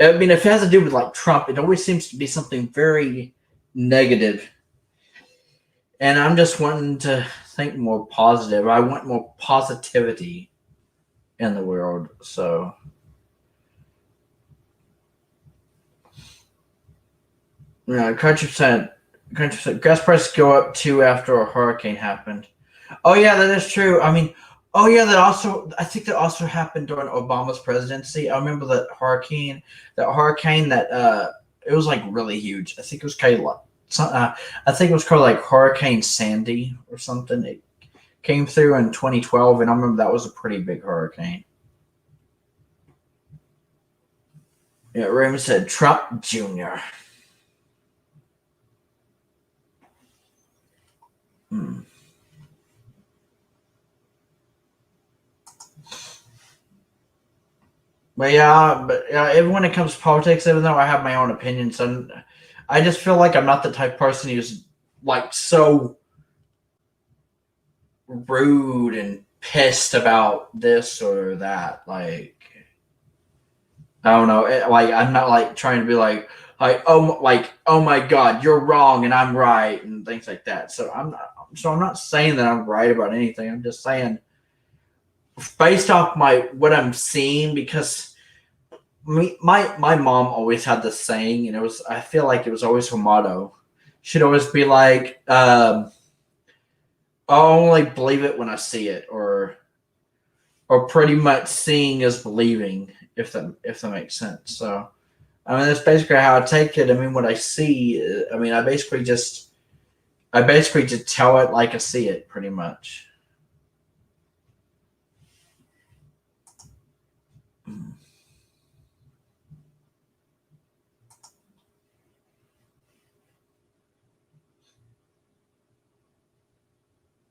I mean, if it has to do with like Trump, it always seems to be something very negative. And I'm just wanting to think more positive. I want more positivity in the world. So, country percent gas prices go up too after a hurricane happened. Oh yeah, that is true. I mean, oh yeah, I think that also happened during Obama's presidency. I remember that hurricane that it was like really huge. I think it was kind of like I think it was called like Hurricane Sandy or something. It came through in 2012, and I remember that was a pretty big hurricane. Yeah, Raymond said Trump Jr. Hmm. But yeah, even when it comes to politics, even though I have my own opinions, and I just feel like I'm not the type of person who's like so rude and pissed about this or that. Like I don't know. Like I'm not like trying to be like oh my god you're wrong and I'm right and things like that. So I'm not saying that I'm right about anything. I'm just saying based off what I'm seeing because my mom always had this saying and I feel like it was always her motto. She'd always be like, I'll only believe it when I see it, or pretty much seeing is believing, if that makes sense. So I mean that's basically how I take it. I mean what I see, I mean I basically just tell it like I see it, pretty much.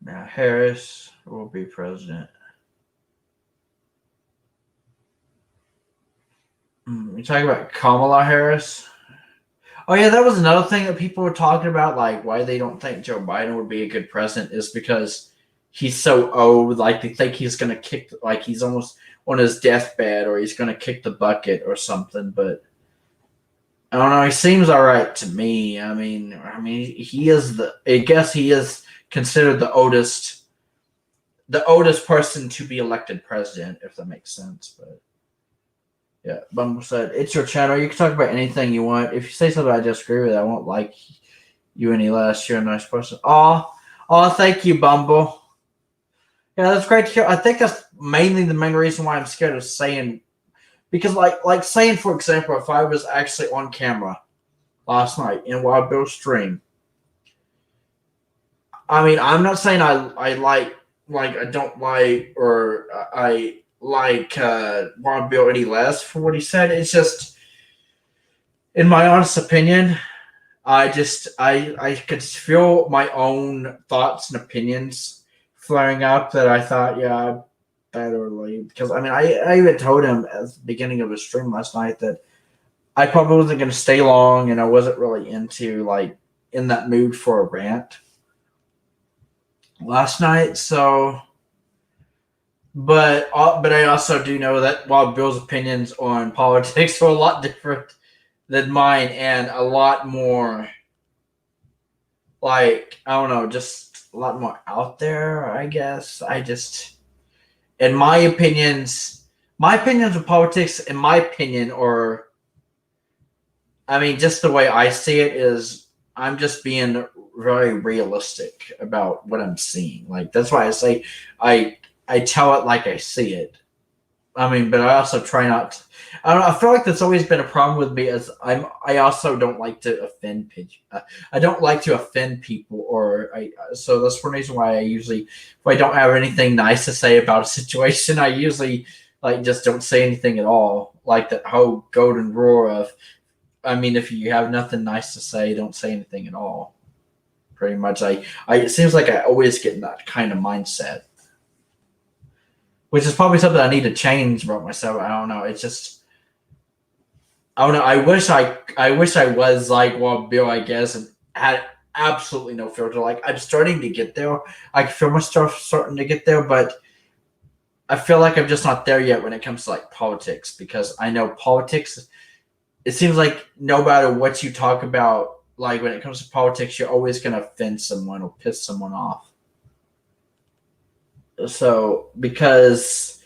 Now Harris will be president. You talking about Kamala Harris? Oh yeah, that was another thing that people were talking about, like why they don't think Joe Biden would be a good president is because he's so old. Like they think he's gonna like he's almost on his deathbed, or he's gonna kick the bucket or something. But I don't know. He seems all right to me. I mean, he is I guess he is considered the oldest person to be elected president, if that makes sense. But yeah, Bumble said, it's your channel. You can talk about anything you want. If you say something I disagree with, I won't like you any less. You're a nice person. Thank you, Bumble. Yeah, that's great to hear. I think that's mainly the main reason why I'm scared of saying, because like saying, for example, if I was actually on camera last night in Wild Bill stream, I mean, I'm not saying I like I don't like or I like Wild Bill any less for what he said. It's just, in my honest opinion, I could feel my own thoughts and opinions flaring up that I thought, yeah, I better leave. Because I mean, I even told him at the beginning of the stream last night that I probably wasn't going to stay long, and I wasn't really into like in that mood for a rant last night. So, but I also do know that while Bill's opinions on politics are a lot different than mine, and a lot more like, I don't know, just a lot more out there. I guess I just, in my opinions of politics, in my opinion, or I mean, just the way I see it is, I'm just being very realistic about what I'm seeing. Like that's why I say I tell it like I see it. I mean, but I also try not to. I don't know. I feel like that's always been a problem with me. As I also don't like to offend people. I don't like to offend people, or So that's one reason why I usually, if I don't have anything nice to say about a situation, I usually like just don't say anything at all. Like that whole golden rule of, I mean, if you have nothing nice to say, don't say anything at all. Pretty much, it seems like I always get in that kind of mindset, which is probably something I need to change about myself. I don't know. It's just, I don't know. I wish I was like Wild Bill, I guess, and had absolutely no filter. Like I'm starting to get there. I can feel my stuff starting to get there, but I feel like I'm just not there yet when it comes to like politics, because I know politics. It seems like no matter what you talk about, like when it comes to politics, you're always gonna offend someone or piss someone off. So because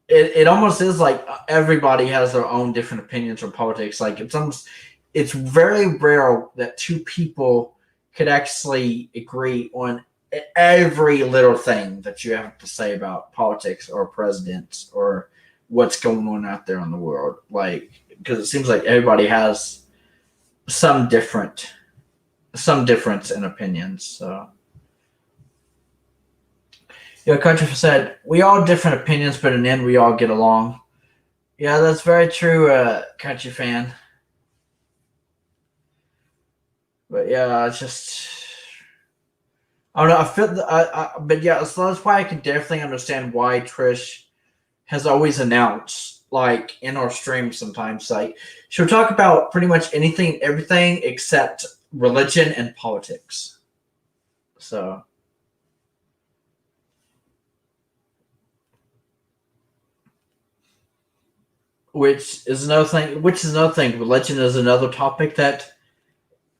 it almost is like everybody has their own different opinions on politics. Like it's very rare that two people could actually agree on every little thing that you have to say about politics or presidents or what's going on out there in the world. Like, because it seems like everybody has some different some difference in opinions. So yeah, Country said we all have different opinions, but in the end we all get along. Yeah, that's very true, Country fan. But yeah, it's just, I don't know. I feel, but yeah, so that's why I can definitely understand why Trish has always announced, like in our streams, sometimes like she'll talk about pretty much anything and everything except religion and politics. So, which is another thing. Which is another thing. Religion is another topic that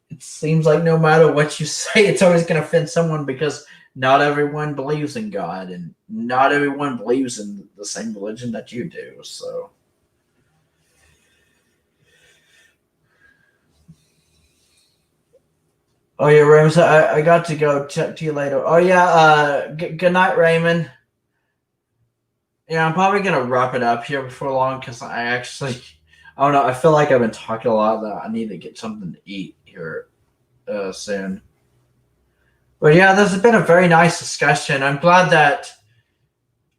it seems like no matter what you say, it's always going to offend someone, because not everyone believes in God, and not everyone believes in the same religion that you do. So, oh yeah, Raymond, so I got to go. Talk to you later. Oh yeah, good night, Raymond. Yeah, I'm probably gonna wrap it up here before long, because I actually, I don't know. I feel like I've been talking a lot. That I need to get something to eat here soon. But yeah, this has been a very nice discussion. I'm glad that,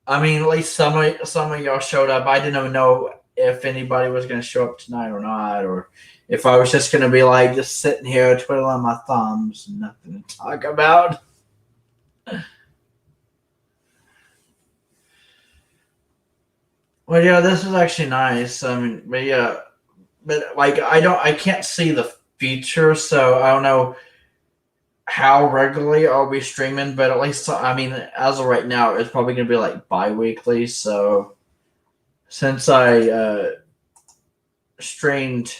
I mean, at least some of y'all showed up. I didn't even know if anybody was going to show up tonight or not, or if I was just going to be like just sitting here twiddling my thumbs, nothing to talk about. Well, yeah, this is actually nice. I mean, but yeah, but like I can't see the future, so I don't know how regularly I'll be streaming. But at least, I mean, as of right now, it's probably going to be like bi-weekly. So since I streamed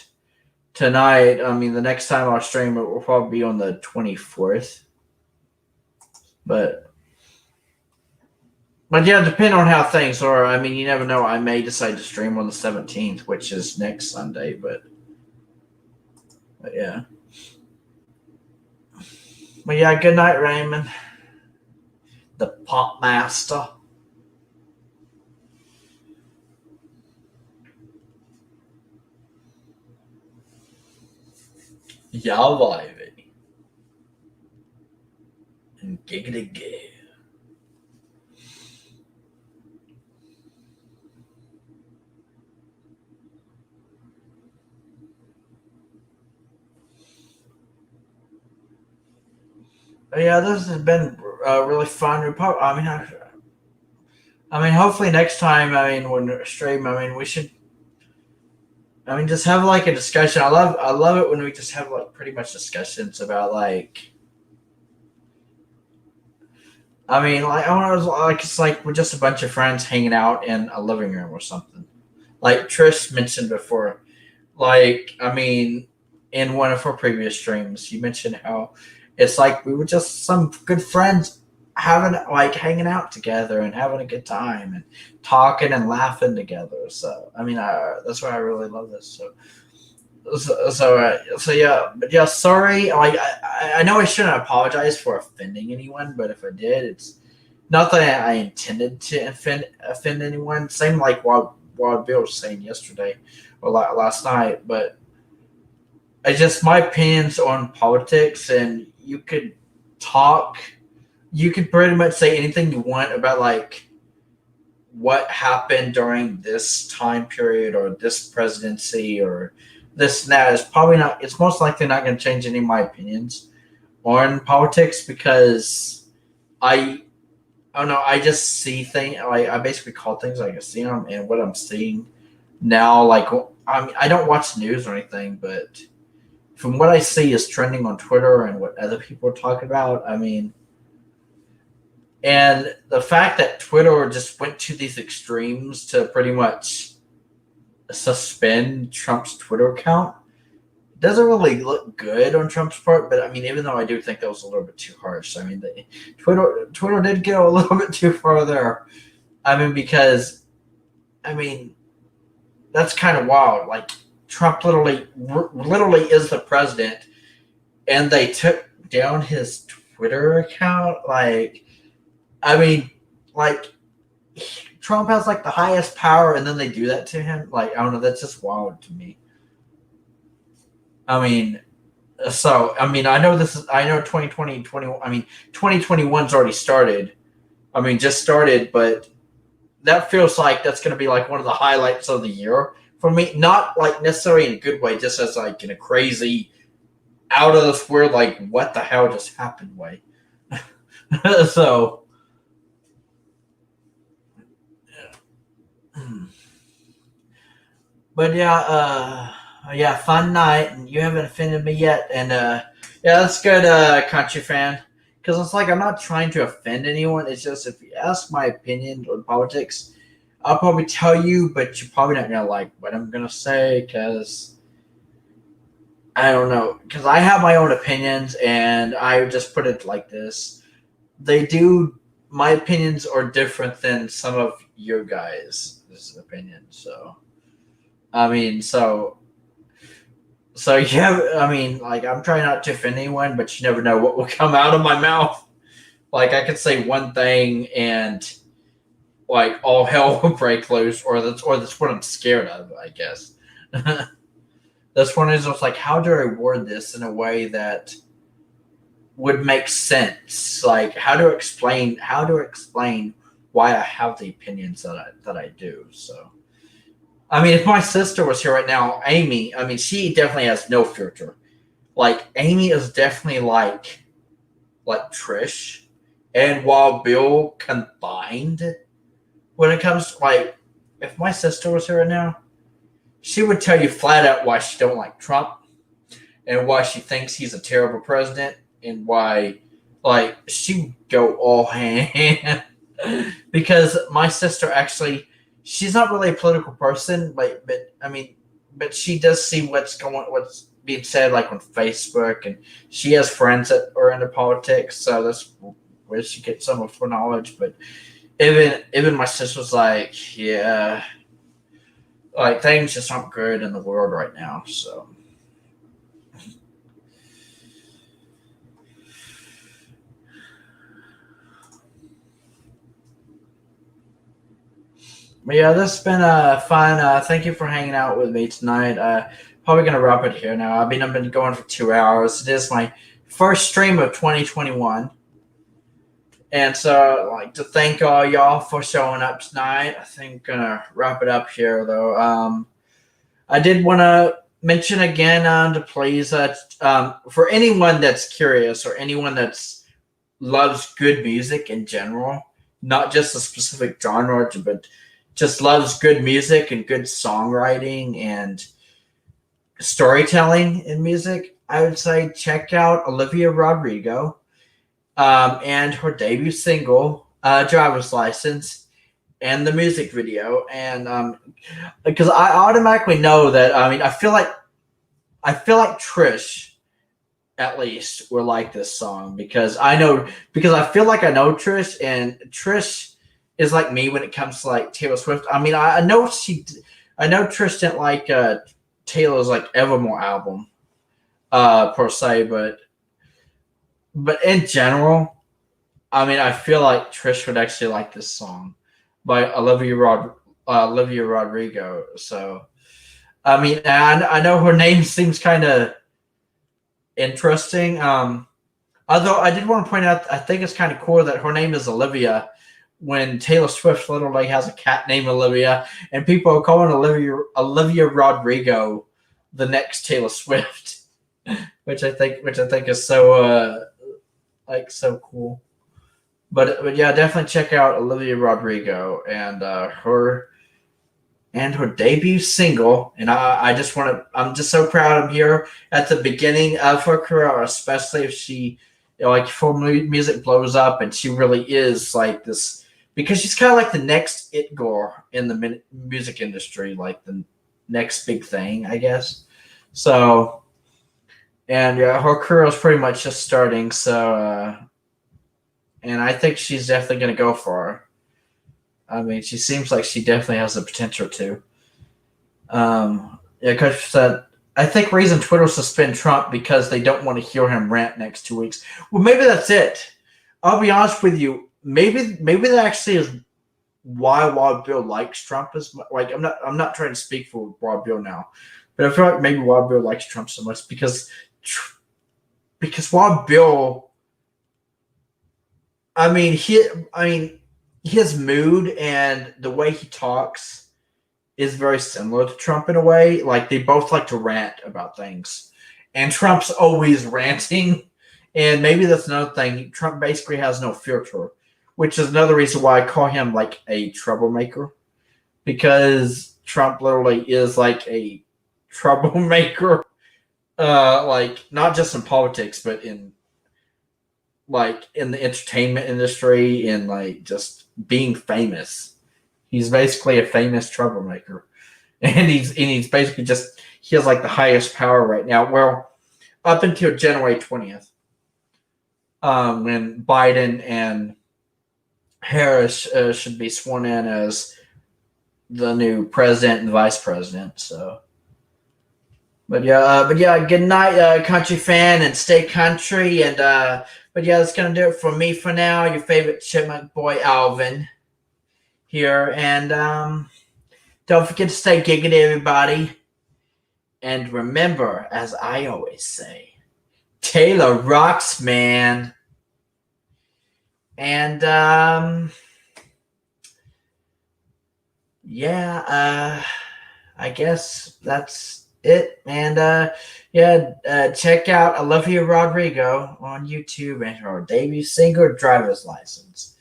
tonight, I mean, the next time I'll stream it will probably be on the 24th. But yeah, depending on how things are, I mean, you never know. I may decide to stream on the 17th, which is next Sunday. But yeah. But yeah, good night, Raymond, the pop master. Ja, Vibe. Giggity gig. Yeah, this has been really fun. Hopefully next time. When we stream, we should. Just have like a discussion. I love it when we just have like pretty much discussions about like. I want to like it's like we're just a bunch of friends hanging out in a living room or something. Like Trish mentioned before, in one of her previous streams, you mentioned how it's like we were just some good friends having like hanging out together and having a good time and talking and laughing together. So that's why I really love this. So yeah, but yeah, sorry. I know I shouldn't apologize for offending anyone, but if I did, it's not that I intended to offend anyone. Same like what Bill was saying yesterday or last night, but I just my opinions on politics, and talk. You could pretty much say anything you want about like what happened during this time period or this presidency or this and that is probably not. It's most likely not going to change any of my opinions on politics because I I don't know. I just see things. Like I basically call things like I see them, and what I'm seeing now, I don't watch the news or anything, but from what I see is trending on Twitter and what other people are talking about. And the fact that Twitter just went to these extremes to pretty much suspend Trump's Twitter account doesn't really look good on Trump's part. But even though I do think that was a little bit too harsh, Twitter did go a little bit too far there. Because I mean that's kind of wild. Like Trump literally is the president, and they took down his Twitter account. I mean, like Trump has like the highest power, and then they do that to him. Like I don't know, that's just wild to me. I mean, I know this is. I know 2020's already started. Just started, but that feels like that's going to be like one of the highlights of the year for me. Not like necessarily in a good way, just as like in a crazy, out of this weird, like what the hell just happened way. So. But yeah, fun night, and you haven't offended me yet, and yeah, that's good, country fan. Because it's like I'm not trying to offend anyone. It's just if you ask my opinion on politics, I'll probably tell you, but you're probably not gonna like what I'm gonna say because I don't know. Because I have my own opinions, and I just put it like this: they do. My opinions are different than some of your guys' opinions, so. So yeah. Like I'm trying not to offend anyone, but you never know what will come out of my mouth. Like I could say one thing, and like all hell will break loose, or that's what I'm scared of. I guess that's one is just like how do I word this in a way that would make sense? Like how to explain why I have the opinions that I do. So. If my sister was here right now, Amy, she definitely has no filter. Like, Amy is definitely like Trish and Wild Bill combined. When it comes to, like, if my sister was here right now, she would tell you flat out why she don't like Trump and why she thinks he's a terrible president and why, like, she would go all hand. Because my sister actually she's not really a political person, but she does see what's being said like on Facebook, and she has friends that are into politics, so that's where she gets some of her knowledge. But even my sister's like, yeah, like things just aren't good in the world right now, so. But yeah, this has been fun. Thank you for hanging out with me tonight. Probably gonna wrap it here now. I've been going for 2 hours. It is my first stream of 2021. And so I'd like to thank all y'all for showing up tonight. I think I'm gonna wrap it up here though. I did want to mention again to please for anyone that's curious or anyone that's loves good music in general, not just a specific genre, but just loves good music and good songwriting and storytelling in music, I would say check out Olivia Rodrigo and her debut single, Driver's License, and the music video. And because I automatically know that, I mean, I feel like Trish at least will like this song because I feel like I know Trish, and Trish is like me when it comes to like Taylor Swift. I mean, I know Trish didn't like Taylor's like Evermore album per se, but in general, I mean, I feel like Trish would actually like this song by Olivia Rodrigo. So, I mean, and I know her name seems kind of interesting. Although I did want to point out, I think it's kind of cool that her name is Olivia when Taylor Swift literally has a cat named Olivia, and people are calling Olivia Rodrigo the next Taylor Swift, which I think is so so cool. But yeah, definitely check out Olivia Rodrigo and her debut single. And I'm just so proud of her at the beginning of her career, especially if she, like, before music blows up and she really is like this, because she's kind of like the next it girl in the music industry, like the next big thing, I guess. So, and yeah, her career is pretty much just starting. So, and I think she's definitely going to go for her. I mean, she seems like she definitely has the potential to. Yeah, because I think reason Twitter suspend Trump because they don't want to hear him rant next 2 weeks. Well, maybe that's it. I'll be honest with you. Maybe that actually is why Wild Bill likes Trump as much. Like, I'm not trying to speak for Wild Bill now, but I feel like maybe Wild Bill likes Trump so much because Wild Bill. I mean, his mood and the way he talks is very similar to Trump in a way. Like, they both like to rant about things, and Trump's always ranting. And maybe that's another thing. Trump basically has no filter, which is another reason why I call him like a troublemaker, because Trump literally is like a troublemaker. Like, not just in politics, but in the entertainment industry and like just being famous. He's basically a famous troublemaker. And he's basically he has like the highest power right now. Well, up until January 20th, when Biden and Harris should be sworn in as the new president and vice president. So, but yeah, good night, country fan, and stay country. And but yeah, that's gonna do it for me for now. Your favorite chipmunk boy, Alvin, here, and don't forget to stay giggity, everybody. And remember, as I always say, Taylor rocks, man. And yeah, I guess that's it. And check out Olivia Rodrigo on YouTube and her debut single, Driver's License.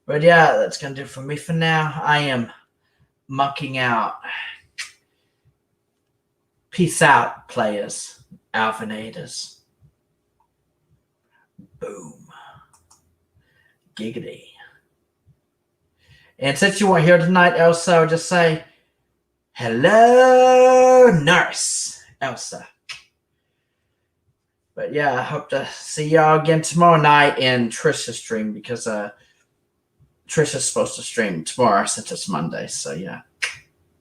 But yeah, that's gonna do it for me for now. I am mucking out. Peace out, players. Alphanators. Boom. Giggity. And since you weren't here tonight, Elsa, I'll just say, hello, nurse Elsa. But yeah, I hope to see y'all again tomorrow night in Trisha's stream, because Trisha's supposed to stream tomorrow since it's Monday. So yeah.